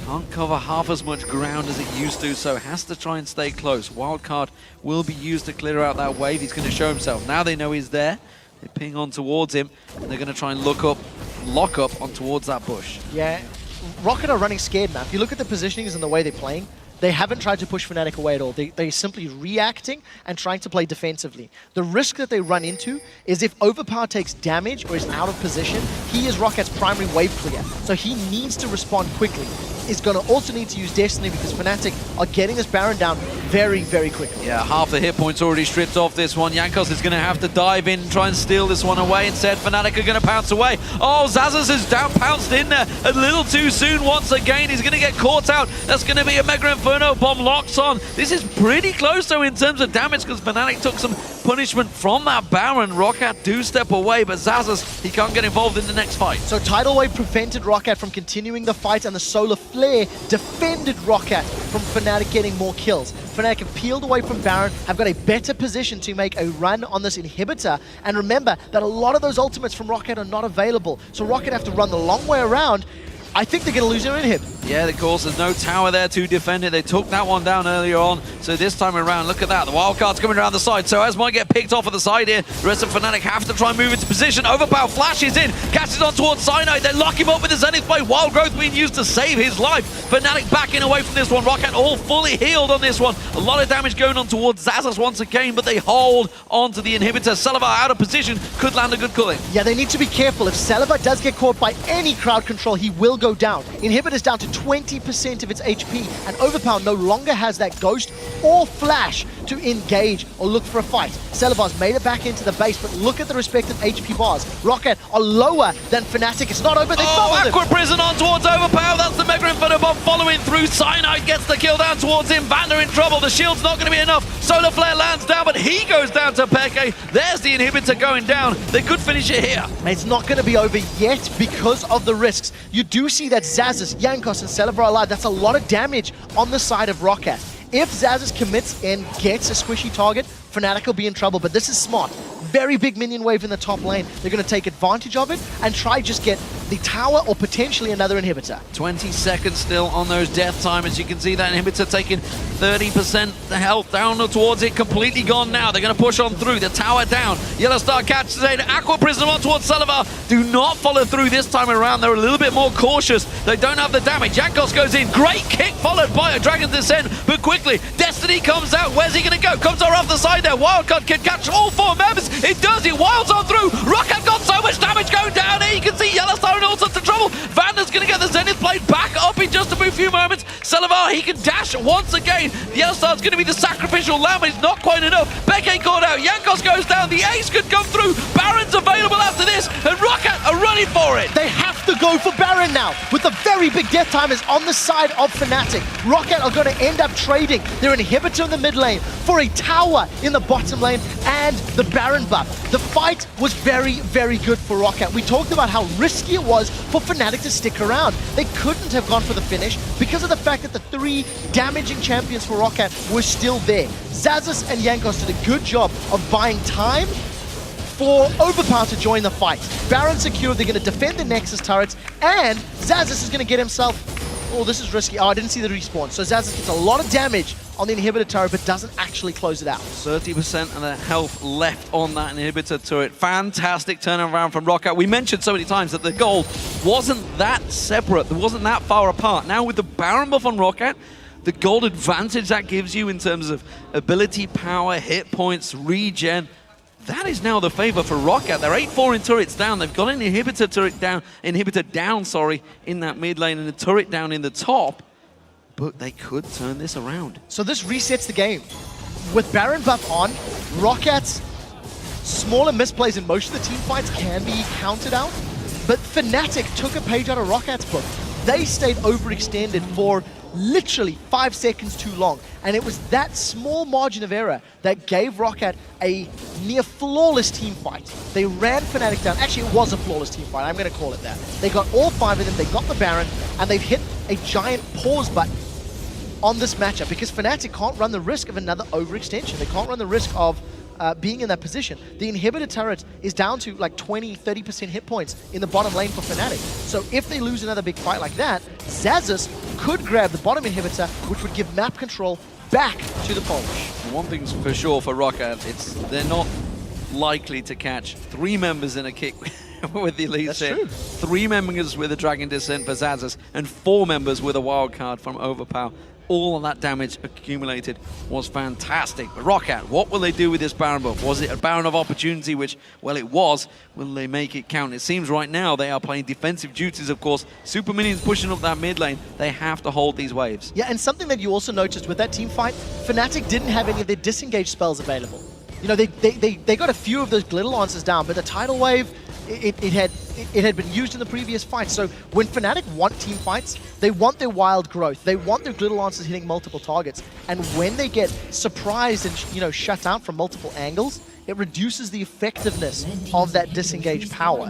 Speaker 1: can't cover half as much ground as it used to, so has to try and stay close. Wildcard will be used to clear out that wave. He's going to show himself. Now they know he's there. They ping on towards him, and they're going to try and lock up on towards that bush.
Speaker 2: Yeah. ROCCAT are running scared now. If you look at the positionings and the way they're playing, they haven't tried to push Fnatic away at all. They're simply reacting and trying to play defensively. The risk that they run into is if Overpower takes damage or is out of position, he is ROCCAT's primary wave clear. So he needs to respond quickly. Is going to also need to use Destiny because Fnatic are getting this Baron down very, very quickly.
Speaker 1: Yeah, half the hit points already stripped off this one. Jankos is going to have to dive in and try and steal this one away. Instead, Fnatic are going to pounce away. Oh, Zazas is down, pounced in there a little too soon once again. He's going to get caught out. That's going to be a Mega Inferno bomb locks on. This is pretty close, though, in terms of damage because Fnatic took some punishment from that Baron. ROCCAT do step away, but Zazas, he can't get involved in the next fight.
Speaker 2: So Tidal Wave prevented ROCCAT from continuing the fight, and the Solar Flare defended ROCCAT from Fnatic getting more kills. Fnatic have peeled away from Baron, have got a better position to make a run on this inhibitor, and remember that a lot of those ultimates from ROCCAT are not available, so ROCCAT have to run the long way around. I think they're going to lose their inhib.
Speaker 1: Yeah, of course, there's no tower there to defend it. They took that one down earlier on, so this time around, look at that. The wildcard's coming around the side, so as might get picked off at the side here. The rest of Fnatic have to try and move into position. Overpower flashes in, catches on towards Cyanide. They lock him up with the Zenith Blade. Wild Growth being used to save his life. Fnatic backing away from this one. ROCCAT all fully healed on this one. A lot of damage going on towards Zazas once again, but they hold on to the inhibitor. Celavar out of position, could land a good culling.
Speaker 2: Yeah, they need to be careful. If Celavar does get caught by any crowd control, he will go down. Inhibitor's down to 20% of its HP, and Overpower no longer has that Ghost or Flash to engage or look for a fight. Celavar's made it back into the base, but look at the respective HP bars. ROCCAT are lower than Fnatic. It's not over. They
Speaker 1: Aqua Prison on towards Overpower. That's the Mega Inferno bomb following through. Cyanide gets the kill down towards him. Vander in trouble. The shield's not going to be enough. Solar Flare lands down, but he goes down to Peke. There's the inhibitor going down. They could finish it here.
Speaker 2: It's not going to be over yet because of the risks. You do see that Zazas, Jankos, and Celavar are alive. That's a lot of damage on the side of ROCCAT. If Zazas commits and gets a squishy target, Fnatic will be in trouble, but this is smart. Very big minion wave in the top lane. They're going to take advantage of it and try just get the tower or potentially another inhibitor.
Speaker 1: 20 seconds still on those death timers. You can see that inhibitor taking 30% the health down towards it. Completely gone now. They're going to push on through. The tower down. Yellow Star catches it. Aqua Prism on towards Celavar. Do not follow through this time around. They're a little bit more cautious. They don't have the damage. Jankos goes in. Great kick followed by a Dragon's Descent, but quickly Destiny comes out. Where's he going to go? Comes over off the side there. Wildcard can catch all 4 members. It does. It wilds on through. ROCCAT got so much damage going down here. You can see Yellow Star in all sorts of trouble. Vander's going to get the Zenith Blade back up in just a few moments. Celavar, he can dash once again. The Yellow Star's going to be the sacrificial lamb, but it's not quite enough. Peke caught out. Jankos goes down. The ace could come through. Baron's available after this, and ROCCAT are running for it.
Speaker 2: They have to go for Baron now, with the very big death timers on the side of Fnatic. ROCCAT are going to end up trading their inhibitor in the mid lane for a tower in the bottom lane and the Baron buff. The fight was very, very good for ROCCAT. We talked about how risky it was for Fnatic to stick around. They couldn't have gone for the finish because of the fact that the 3 damaging champions for ROCCAT were still there. Zazas and Jankos did a good job of buying time for Overpower to join the fight. Baron secured. They're going to defend the Nexus turrets, and Zazas is going to get himself... Oh, this is risky. Oh, I didn't see the respawn. So Zazas gets a lot of damage on the inhibitor turret, but doesn't actually close it out.
Speaker 1: 30% of the health left on that inhibitor turret. Fantastic turnaround from ROCCAT. We mentioned so many times that the goal wasn't that separate. It wasn't that far apart. Now with the Baron buff on ROCCAT, the gold advantage that gives you in terms of ability, power, hit points, regen, that is now the favor for ROCCAT. They're 8-4 in turrets down. They've got an inhibitor down, in that mid lane and a turret down in the top. But they could turn this around.
Speaker 2: So this resets the game. With Baron buff on, ROCCAT's smaller misplays in most of the team fights can be counted out. But Fnatic took a page out of ROCCAT's book. They stayed overextended for literally 5 seconds too long. And it was that small margin of error that gave ROCCAT a near flawless team fight. They ran Fnatic down. Actually, it was a flawless team fight. I'm going to call it that. They got all 5 of them. They got the Baron. And they've hit a giant pause button on this matchup because Fnatic can't run the risk of another overextension. They can't run the risk of being in that position. The inhibitor turret is down to like 20-30% hit points in the bottom lane for Fnatic. So if they lose another big fight like that, Xaxus could grab the bottom inhibitor, which would give map control back to the Polish.
Speaker 1: One thing's for sure for ROCCAT, they're not likely to catch 3 members in a kick with the Elite Set.
Speaker 2: True.
Speaker 1: 3 members with a Dragon Descent for Xaxus, and 4 members with a wild card from Overpower. All of that damage accumulated was fantastic. But ROCCAT, what will they do with this Baron buff? Was it a Baron of opportunity, which, well, it was. Will they make it count? It seems right now they are playing defensive duties, of course. Super Minions pushing up that mid lane. They have to hold these waves.
Speaker 2: Yeah, and something that you also noticed with that team fight, Fnatic didn't have any of their disengage spells available. You know, they got a few of those glitter lancers down, but the tidal wave, it had been used in the previous fight. So when Fnatic want team fights, they want their wild growth. They want their glitter lancers hitting multiple targets. And when they get surprised and shut down from multiple angles, it reduces the effectiveness of that disengage power.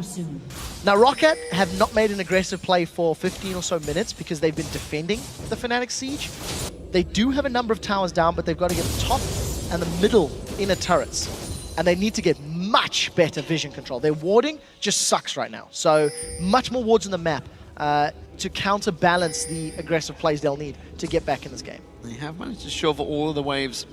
Speaker 2: Now ROCCAT have not made an aggressive play for 15 or so minutes because they've been defending the Fnatic siege. They do have a number of towers down, but they've got to get the top and the middle inner turrets. And they need to get much better vision control. Their warding just sucks right now. So much more wards on the map to counterbalance the aggressive plays they'll need to get back in this game.
Speaker 1: They have managed to shove all of the waves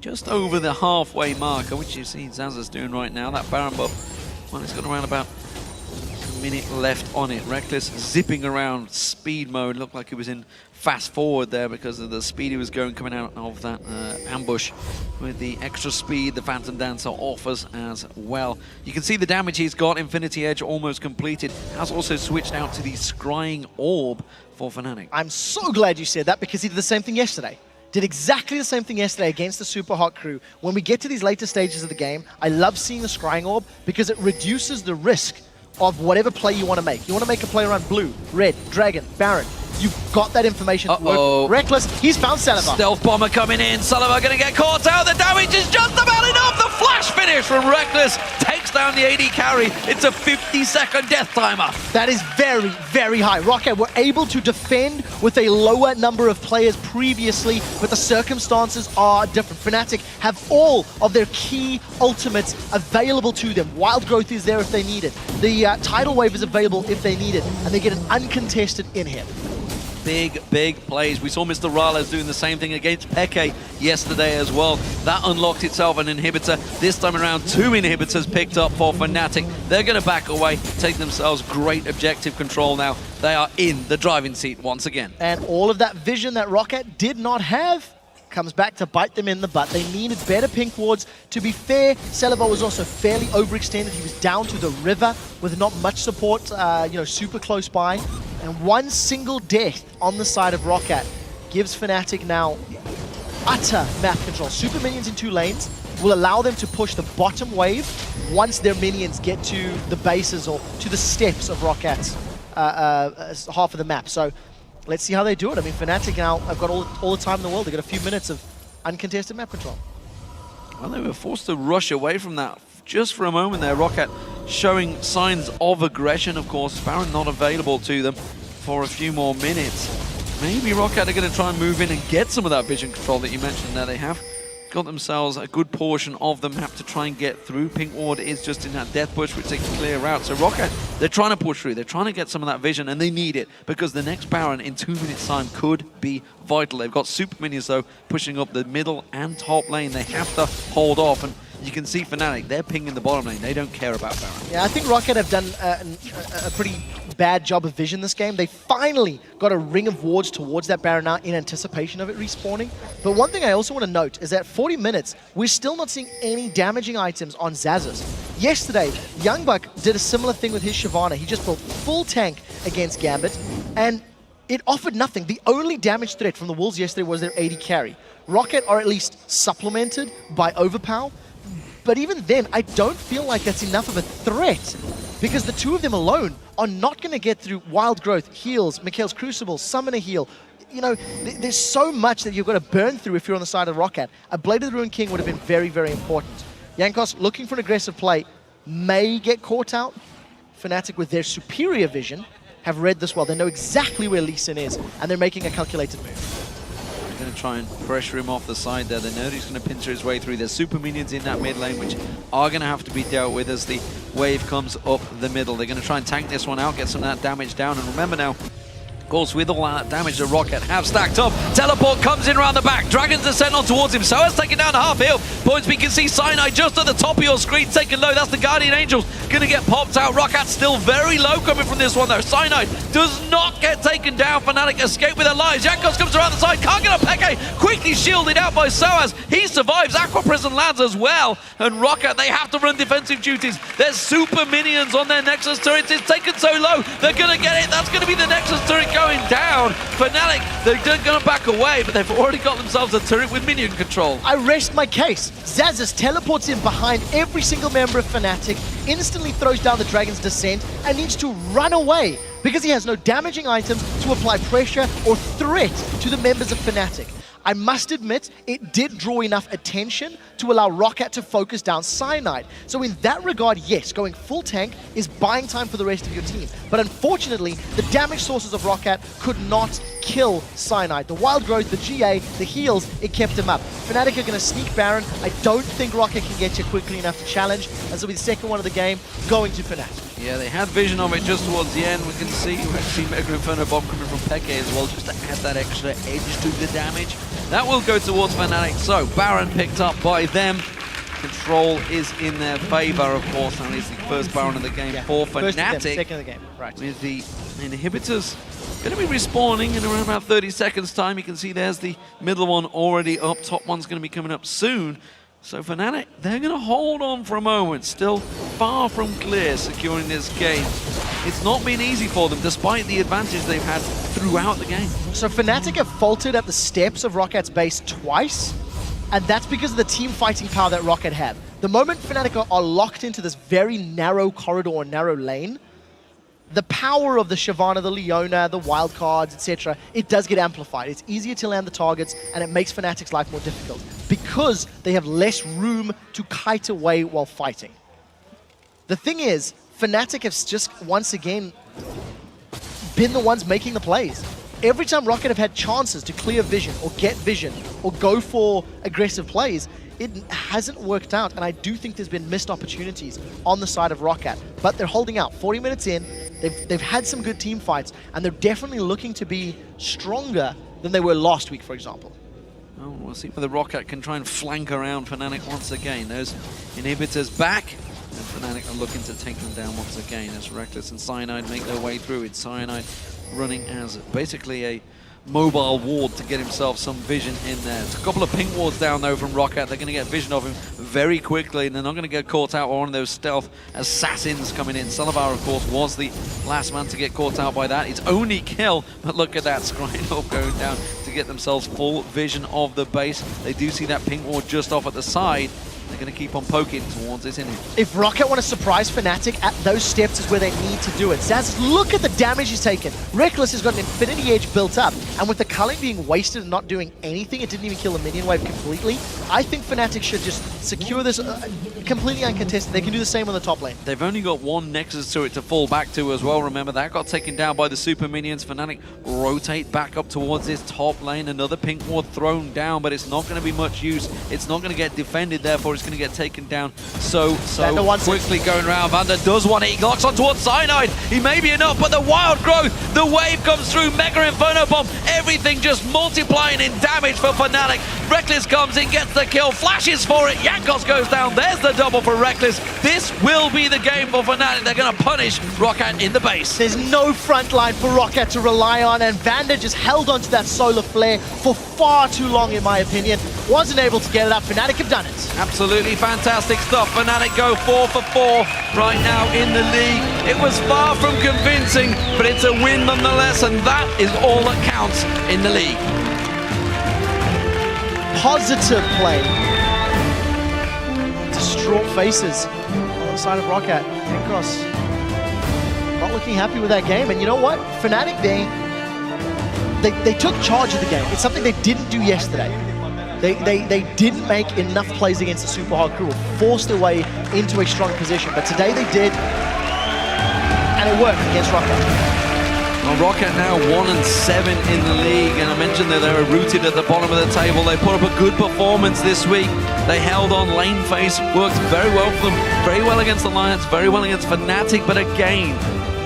Speaker 1: just over the halfway marker, which you see Xaxus doing right now. That Baron buff, well, it's got around about a minute left on it. Reckless zipping around speed mode. Looked like he was in fast forward there because of the speed he was going coming out of that ambush. With the extra speed the Phantom Dancer offers as well. You can see the damage he's got. Infinity Edge almost completed. Has also switched out to the Scrying Orb for Fnatic.
Speaker 2: I'm so glad you said that because he did the same thing yesterday. Did exactly the same thing yesterday against the Super Hot crew. When we get to these later stages of the game, I love seeing the Scrying Orb because it reduces the risk of whatever play you want to make. You want to make a play around blue, red, dragon, Baron. You've got that information. Reckless, he's found Salivar.
Speaker 1: Stealth Bomber coming in. Salivar going to get caught out. The damage is just about enough. The flash finish from Reckless takes down the AD carry. It's a 50-second death timer.
Speaker 2: That is very, very high. ROCCAT were able to defend with a lower number of players previously, but the circumstances are different. Fnatic have all of their key ultimates available to them. Wild Growth is there if they need it. The Tidal Wave is available if they need it, and they get an uncontested in-hit.
Speaker 1: Big plays. We saw Mr. Rales doing the same thing against Peke yesterday as well. That unlocked itself an inhibitor. This time around, 2 inhibitors picked up for Fnatic. They're going to back away, take themselves great objective control now. They are in the driving seat once again.
Speaker 2: And all of that vision that ROCCAT did not have comes back to bite them in the butt. They needed better pink wards. To be fair, Salivar was also fairly overextended. He was down to the river with not much support, super close by. And one single death on the side of ROCCAT gives Fnatic now utter map control. Super minions in 2 lanes will allow them to push the bottom wave once their minions get to the bases or to the steps of ROCCAT's half of the map. So let's see how they do it. I mean, Fnatic now have got all the time in the world. They've got a few minutes of uncontested map control.
Speaker 1: Well, they were forced to rush away from that just for a moment there. ROCCAT showing signs of aggression, of course. Baron not available to them for a few more minutes. Maybe ROCCAT are going to try and move in and get some of that vision control that you mentioned there. They have got themselves a good portion of the map to try and get through. Pink Ward is just in that death bush, which they can clear out. So ROCCAT, they're trying to push through. They're trying to get some of that vision, and they need it because the next Baron in 2 minutes' time could be vital. They've got super minions, though, pushing up the middle and top lane. They have to hold off, and you can see Fnatic, they're pinging the bottom lane. They don't care about Baron.
Speaker 2: Yeah, I think ROCCAT have done a pretty bad job of vision this game. They finally got a ring of wards towards that Baron now in anticipation of it respawning. But one thing I also want to note is that 40 minutes, we're still not seeing any damaging items on Xaxus. Yesterday, Youngbuck did a similar thing with his Shyvana. He just built full tank against Gambit, and it offered nothing. The only damage threat from the Wolves yesterday was their AD carry. ROCCAT are at least supplemented by Overpower, but even then, I don't feel like that's enough of a threat, because the two of them alone are not going to get through Wild Growth, heals, Mikhail's Crucible, Summoner Heal. You know, there's so much that you've got to burn through if you're on the side of ROCCAT. A Blade of the Ruined King would have been very, very important. Jankos, looking for an aggressive play, may get caught out. Fnatic, with their superior vision, have read this well. They know exactly where Lee Sin is, and they're making a calculated move.
Speaker 1: They're going to try and pressure him off the side there. They know he's going to pincer his way through. There's super minions in that mid lane, which are going to have to be dealt with as the wave comes up the middle. They're going to try and tank this one out, get some of that damage down. And remember now, of course, with all that damage the ROCCAT have stacked up, Teleport comes in around the back, Dragon's Descent on towards him, so has taken down a half heal. Points, we can see Cyanide just at the top of your screen taken low. That's the Guardian Angels gonna get popped out. ROCCAT still very low coming from this one though. Cyanide does not get taken down. Fnatic escape with their lives. Jankos comes around the side, can't get a Peke, quickly shielded out by Soaz. He survives, Aqua Prison lands as well, and ROCCAT, they have to run defensive duties. There's super minions on their Nexus turrets. It's taken so low, they're gonna get it. That's gonna be the Nexus turret going down. Fnatic, they're going to back away, but they've already got themselves a turret with minion control.
Speaker 2: I rest my case. Xaxus teleports in behind every single member of Fnatic, instantly throws down the Dragon's Descent, and needs to run away because he has no damaging items to apply pressure or threat to the members of Fnatic. I must admit, it did draw enough attention to allow ROCCAT to focus down Cyanide. So in that regard, yes, going full tank is buying time for the rest of your team. But unfortunately, the damage sources of ROCCAT could not kill Cyanide. The Wild Growth, the GA, the heals, it kept him up. Fnatic are going to sneak Baron. I don't think ROCCAT can get you quickly enough to challenge. This will be the second one of the game, going to Fnatic.
Speaker 1: Yeah, they had vision of it just towards the end. We can see Mega Inferno Bomb coming from Peke as well, just to add that extra edge to the damage. That will go towards Fnatic. So, Baron picked up by them. Control is in their favor, of course, and it's the first Baron of the game for Fnatic.
Speaker 2: Second of the game, right.
Speaker 1: With the inhibitors going to be respawning in around about 30 seconds time. You can see there's the middle one already up. Top one's going to be coming up soon. So Fnatic, they're going to hold on for a moment. Still far from clear securing this game. It's not been easy for them, despite the advantage they've had throughout the game.
Speaker 2: So Fnatic have faltered at the steps of ROCCAT's base twice, and that's because of the team fighting power that ROCCAT have. The moment Fnatic are locked into this very narrow corridor or narrow lane, the power of the Shyvana, the Leona, the wildcards, etc., it does get amplified. It's easier to land the targets, and it makes Fnatic's life more difficult because they have less room to kite away while fighting. The thing is, Fnatic have just once again been the ones making the plays. Every time ROCCAT have had chances to clear vision or get vision or go for aggressive plays, it hasn't worked out, and I do think there's been missed opportunities on the side of ROCCAT. But they're holding out. 40 minutes in, they've had some good team fights, and they're definitely looking to be stronger than they were last week, for example.
Speaker 1: Oh, we'll see whether ROCCAT can try and flank around Fnatic once again. Those inhibitors back, and Fnatic are looking to take them down once again as Reckless and Cyanide make their way through. It's Cyanide running as basically a mobile ward to get himself some vision in there. It's a couple of pink wards down though from ROCCAT. They're going to get vision of him very quickly, and they're not going to get caught out by one of those stealth assassins coming in. Salavar, of course, was the last man to get caught out by that. It's only kill, but look at that, Scrino going down to get themselves full vision of the base. They do see that pink ward just off at the side. They're going to keep on poking towards this inning.
Speaker 2: If ROCCAT want to surprise Fnatic, at those steps is where they need to do it. Zaz, look at the damage he's taken. Reckless has got an Infinity Edge built up, and with the culling being wasted and not doing anything, it didn't even kill the minion wave completely. I think Fnatic should just secure this completely uncontested. They can do the same on the top lane.
Speaker 1: They've only got one Nexus turret to fall back to as well. Remember, that got taken down by the super minions. Fnatic rotate back up towards this top lane. Another pink ward thrown down, but it's not going to be much use. It's not going to get defended, therefore it's going to get taken down so quickly going around. Vander does want it. He locks on towards Cyanide. He may be enough, but the Wild Growth, the wave comes through. Mega Inferno Bomb, everything just multiplying in damage for Fnatic. Reckless comes in, gets the kill, flashes for it. Jankos goes down. There's the double for Reckless. This will be the game for Fnatic. They're going to punish ROCCAT in the base.
Speaker 2: There's no front line for ROCCAT to rely on, and Vander just held onto that solar flare for far too long, in my opinion. Wasn't able to get it up. Fnatic have done it.
Speaker 1: Absolutely fantastic stuff. Fnatic go 4 for 4 right now in the league. It was far from convincing, but it's a win nonetheless, and that is all that counts in the league.
Speaker 2: Positive play. Distraught faces on the side of ROCCAT. Jankos not looking happy with that game, and you know what? Fnatic, they took charge of the game. It's something they didn't do yesterday. They didn't make enough plays against the Super Hard crew, forced their way into a strong position, but today they did, and it worked against ROCCAT.
Speaker 1: Well, ROCCAT now 1-7 in the league, and I mentioned that they were rooted at the bottom of the table. They put up a good performance this week. They held on lane face, worked very well for them, very well against Alliance, very well against Fnatic, but again,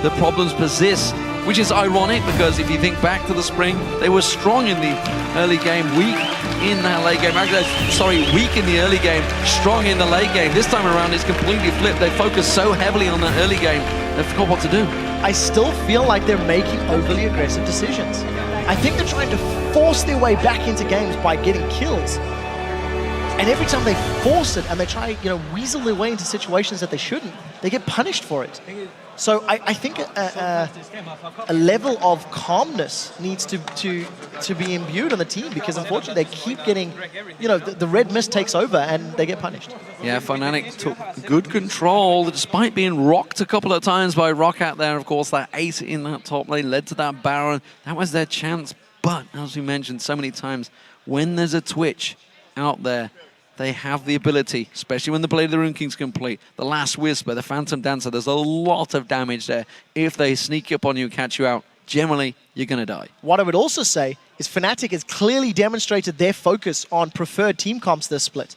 Speaker 1: the problems persist, which is ironic because if you think back to the spring, they were strong in the early game, weak in that late game. Actually, sorry, weak in the early game, strong in the late game. This time around, it's completely flipped. They focused so heavily on the early game, they forgot what to do.
Speaker 2: I still feel like they're making overly aggressive decisions. I think they're trying to force their way back into games by getting kills. And every time they force it and they try, weasel their way into situations that they shouldn't, they get punished for it. So I think a level of calmness needs to be imbued on the team, because unfortunately they keep getting, the red mist takes over and they get punished.
Speaker 1: Yeah, Fnatic took good control despite being rocked a couple of times by ROCCAT there. Of course, that ace in that top lane led to that Baron. That was their chance. But as we mentioned so many times, when there's a Twitch out there, they have the ability, especially when the Blade of the Rune King's complete, the Last Whisper, the Phantom Dancer, there's a lot of damage there. If they sneak up on you and catch you out, generally, you're going to die. What
Speaker 2: I would also say is Fnatic has clearly demonstrated their focus on preferred team comps this split.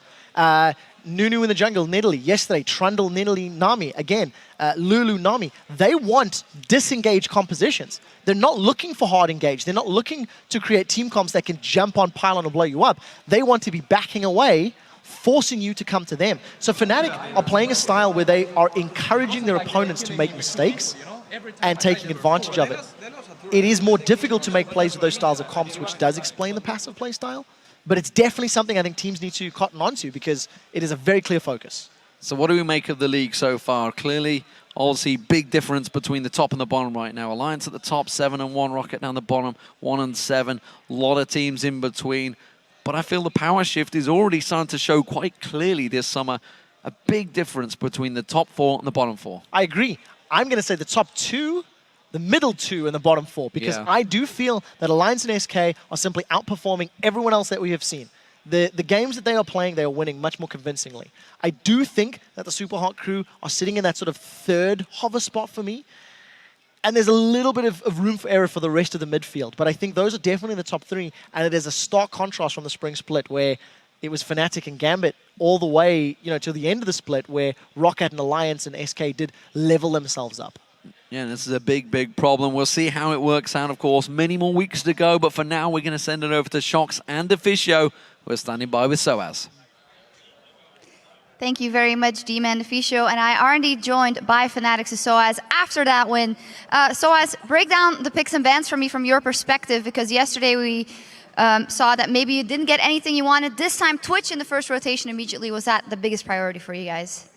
Speaker 2: Nunu in the jungle, Nidalee. Yesterday, Trundle, Nidalee, Nami. Again, Lulu, Nami. They want disengaged compositions. They're not looking for hard engage. They're not looking to create team comps that can jump on, pylon, or blow you up. They want to be backing away, forcing you to come to them. So Fnatic are playing a style where they are encouraging their opponents to make mistakes and taking advantage of it. It is more difficult to make plays with those styles of comps, which does explain the passive play style. But it's definitely something I think teams need to cotton onto, because it is a very clear focus. So what do we make of the league so far? Clearly, obviously, big difference between the top and the bottom right now. Alliance at the top, 7-1. ROCCAT down the bottom, 1-7. A lot of teams in between. But I feel the power shift is already starting to show quite clearly this summer. A big difference between the top 4 and the bottom 4. I agree. I'm going to say the top 2, the middle 2, and the bottom 4. Because I do feel that Alliance and SK are simply outperforming everyone else that we have seen. The games that they are playing, they are winning much more convincingly. I do think that the Super Hot crew are sitting in that sort of third hover spot for me. And there's a little bit of room for error for the rest of the midfield. But I think those are definitely the top 3. And it is a stark contrast from the spring split, where it was Fnatic and Gambit all the way, to the end of the split, where ROCCAT and Alliance and SK did level themselves up. Yeah, this is a big, big problem. We'll see how it works out, of course. Many more weeks to go, but for now, we're going to send it over to Shox and Officio. We're standing by with Soaz.
Speaker 3: Thank you very much, D-Man Officio. And I are indeed joined by Fnatic's Soaz after that win. Soaz, break down the picks and bans for me from your perspective, because yesterday we saw that maybe you didn't get anything you wanted. This time, Twitch in the first rotation immediately. Was that the biggest priority for you guys?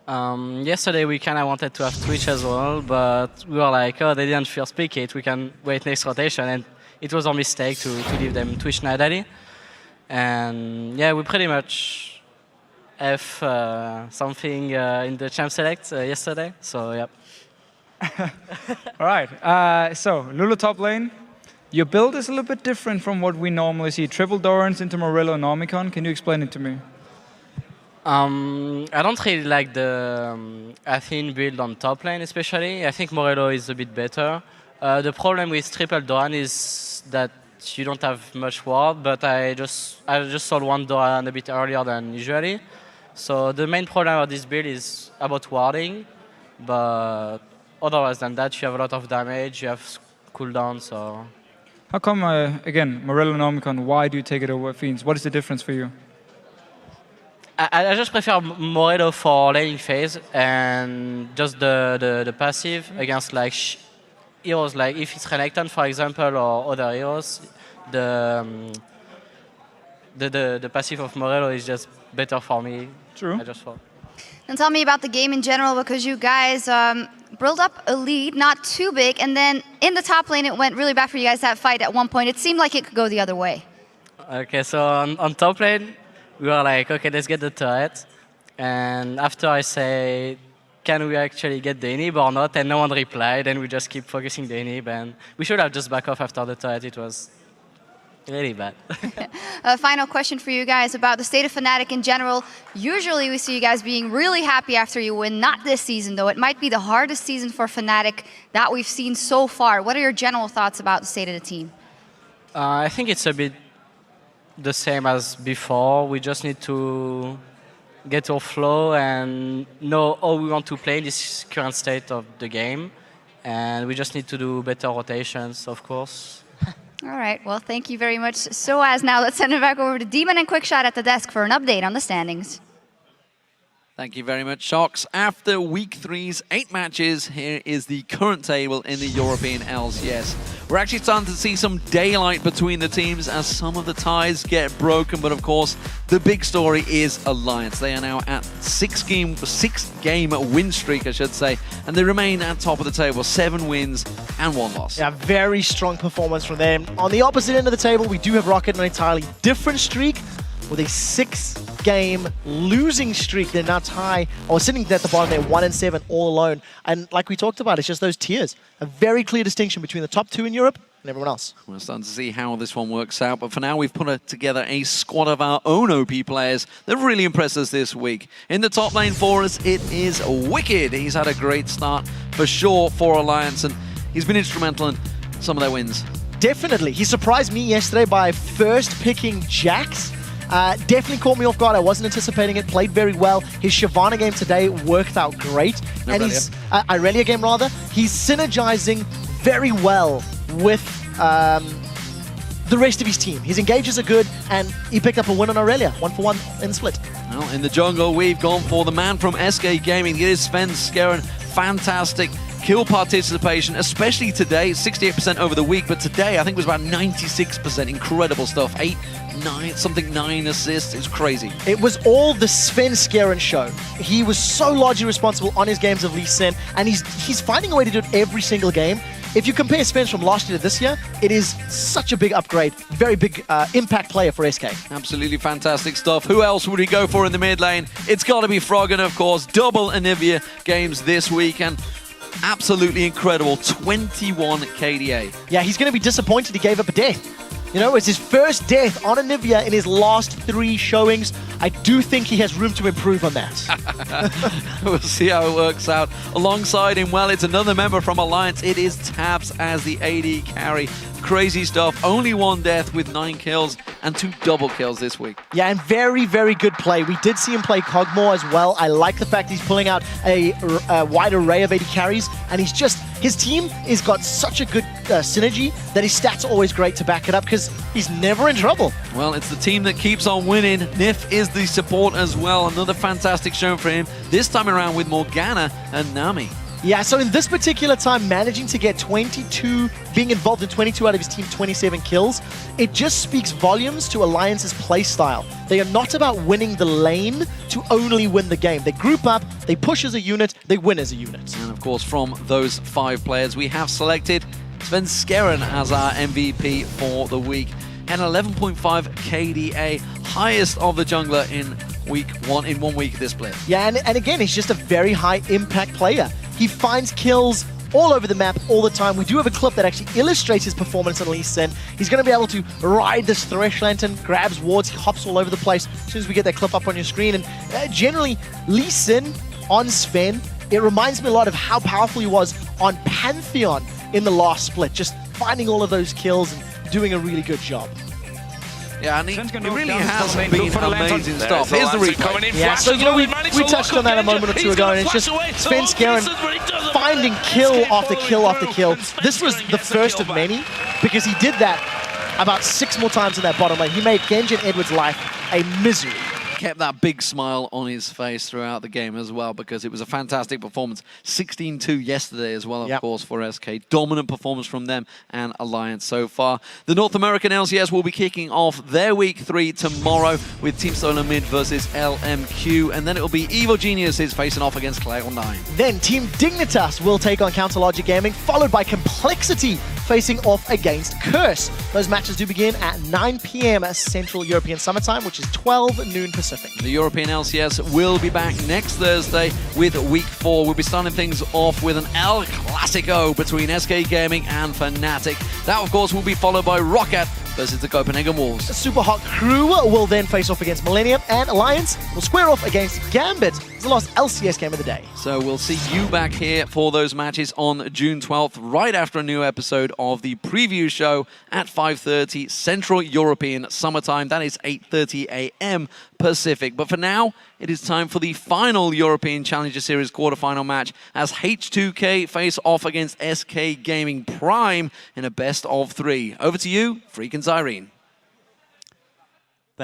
Speaker 4: Yesterday we kind of wanted to have Twitch as well, but we were like, oh, they didn't first pick it, we can wait next rotation, and it was our mistake to leave them Twitch Nidalee. And yeah, we pretty much have something in the champ select yesterday, so yeah.
Speaker 5: All right, so Lulu top lane. Your build is a little bit different from what we normally see. Triple Dorans into Morello and Omicron. Can you explain it to me?
Speaker 4: I don't really like the Athene build on top lane, especially. I think Morello is a bit better. The problem with Triple Doran is that you don't have much ward, but I just sold one Doran a bit earlier than usually. So the main problem of this build is about warding, but otherwise than that, you have a lot of damage, you have cooldown, so
Speaker 5: How come, again, Morello Nomicon, why do you take it over Fiends? What is the difference for you?
Speaker 4: I just prefer Morello for laning phase and just the passive against like heroes like if it's Renekton, for example, or other heroes. The passive of Morello is just better for me.
Speaker 5: True.
Speaker 4: I just thought.
Speaker 3: And tell me about the game in general, because you guys built up a lead, not too big, and then in the top lane it went really bad for you guys, that fight at one point. It seemed like it could go the other way.
Speaker 4: Okay, so on top lane, we were like, okay, let's get the turret. And after I say, can we actually get the inhib or not? And no one replied, and we just keep focusing the inhib. And we should have just back off after the turret. It was really bad.
Speaker 3: A final question for you guys about the state of Fnatic in general. Usually we see you guys being really happy after you win. Not this season, though. It might be the hardest season for Fnatic that we've seen so far. What are your general thoughts about the state of the team?
Speaker 4: I think it's a bit the same as before. We just need to get our flow and know how we want to play in this current state of the game. And we just need to do better rotations, of course.
Speaker 3: All right, well, thank you very much. So as now, let's send it back over to Demon and Quickshot at the desk for an update on the standings.
Speaker 1: Thank you very much, Shocks. After week 3's 8 matches, here is the current table in the European LCS. We're actually starting to see some daylight between the teams as some of the ties get broken, but of course, the big story is Alliance. They are now at 6-game win streak, I should say, and they remain at top of the table, 7 wins and 1 loss.
Speaker 2: Yeah, very strong performance from them. On the opposite end of the table, we do have ROCCAT on an entirely different streak with a 6-game losing streak. They're now sitting at the bottom. They're 1-7 all alone. And like we talked about, it's just those tiers. A very clear distinction between the top 2 in Europe and everyone else.
Speaker 1: We're starting to see how this one works out, but for now we've put together a squad of our own OP players that really impressed us this week. In the top lane for us, it is Wicked. He's had a great start for sure for Alliance, and he's been instrumental in some of their wins.
Speaker 2: Definitely. He surprised me yesterday by first picking Jax. Definitely caught me off guard. I wasn't anticipating it. Played very well. His Shyvana game today worked out great. And he's Irelia game rather. He's synergizing very well with the rest of his team. His engages are good, and he picked up a win on Irelia, 1-for-1 in the split.
Speaker 1: Well, in the jungle, we've gone for the man from SK Gaming. It is FNC. Fantastic kill participation, especially today. 68% over the week, but today I think it was about 96%. Incredible stuff. 9 assists. It's crazy.
Speaker 2: It was all the Sven Skeren show. He was so largely responsible on his games of Lee Sin, and he's finding a way to do it every single game. If you compare Sven from last year to this year, it is such a big upgrade. Very big impact player for SK.
Speaker 1: Absolutely fantastic stuff. Who else would we go for in the mid lane? It's got to be Froggen, of course. Double Anivia games this week, and absolutely incredible. 21 KDA.
Speaker 2: Yeah, he's going to be disappointed he gave up a death. You know, it's his first death on Anivia in his last 3 showings. I do think he has room to improve on that.
Speaker 1: We'll see how it works out. Alongside him, well, it's another member from Alliance. It is Tabs as the AD carry. Crazy stuff. Only 1 death with 9 kills and 2 double kills this week.
Speaker 2: Yeah, and very, very good play. We did see him play Cogmore as well. I like the fact he's pulling out a wide array of AD carries, and his team has got such a good synergy that his stats are always great to back it up because he's never in trouble.
Speaker 1: Well, it's the team that keeps on winning. Nif is the support as well. Another fantastic show for him. This time around with Morgana and Nami.
Speaker 2: Yeah, so in this particular time, managing to get 22, being involved in 22 out of his team, 27 kills, it just speaks volumes to Alliance's playstyle. They are not about winning the lane to only win the game. They group up, they push as a unit, they win as a unit.
Speaker 1: And of course, from those 5 players, we have selected Sven Skeren as our MVP for the week. And 11.5 KDA, highest of the jungler in week 1 in 1 week this split.
Speaker 2: Yeah, and again, he's just a very high impact player. He finds kills all over the map all the time. We do have a clip that actually illustrates his performance on Lee Sin. He's going to be able to ride this Thresh Lantern, grabs wards, he hops all over the place as soon as we get that clip up on your screen. And generally, Lee Sin on Sven, it reminds me a lot of how powerful he was on Pantheon in the last split, just finding all of those kills and doing a really good job.
Speaker 1: Yeah, and he really has been amazing stuff. Here's the replay.
Speaker 2: Yeah, so you know, we touched on that a moment or two ago, and it's just Sven Skeren finding kill after kill after kill. This was the first of many because he did that about 6 more times in that bottom lane. He made Genji and Edward's life a misery.
Speaker 1: Kept that big smile on his face throughout the game as well because it was a fantastic performance. 16-2 yesterday as well, of course, for SK. Dominant performance from them and Alliance so far. The North American LCS will be kicking off their Week 3 tomorrow with Team Solo Mid versus LMQ, and then it will be Evil Geniuses facing off against Cloud9.
Speaker 2: Then Team Dignitas will take on Counterlogic Gaming, followed by Complexity facing off against Curse. Those matches do begin at 9 p.m. Central European Summer Time, which is 12 noon Pacific.
Speaker 1: The European LCS will be back next Thursday with Week 4. We'll be starting things off with an El Clasico between SK Gaming and Fnatic. That, of course, will be followed by ROCCAT versus the Copenhagen Wolves.
Speaker 2: The Super Hot Crew will then face off against Millennium, and Alliance will square off against Gambit. It's the last LCS game of the day.
Speaker 1: So we'll see you back here for those matches on June 12th, right after a new episode of the preview show at 5:30 Central European Summertime. That is 8:30 a.m. Pacific. But for now, it is time for the final European Challenger Series quarterfinal match as H2K face off against SK Gaming Prime in a best of 3. Over to you, Freak and Zyrene.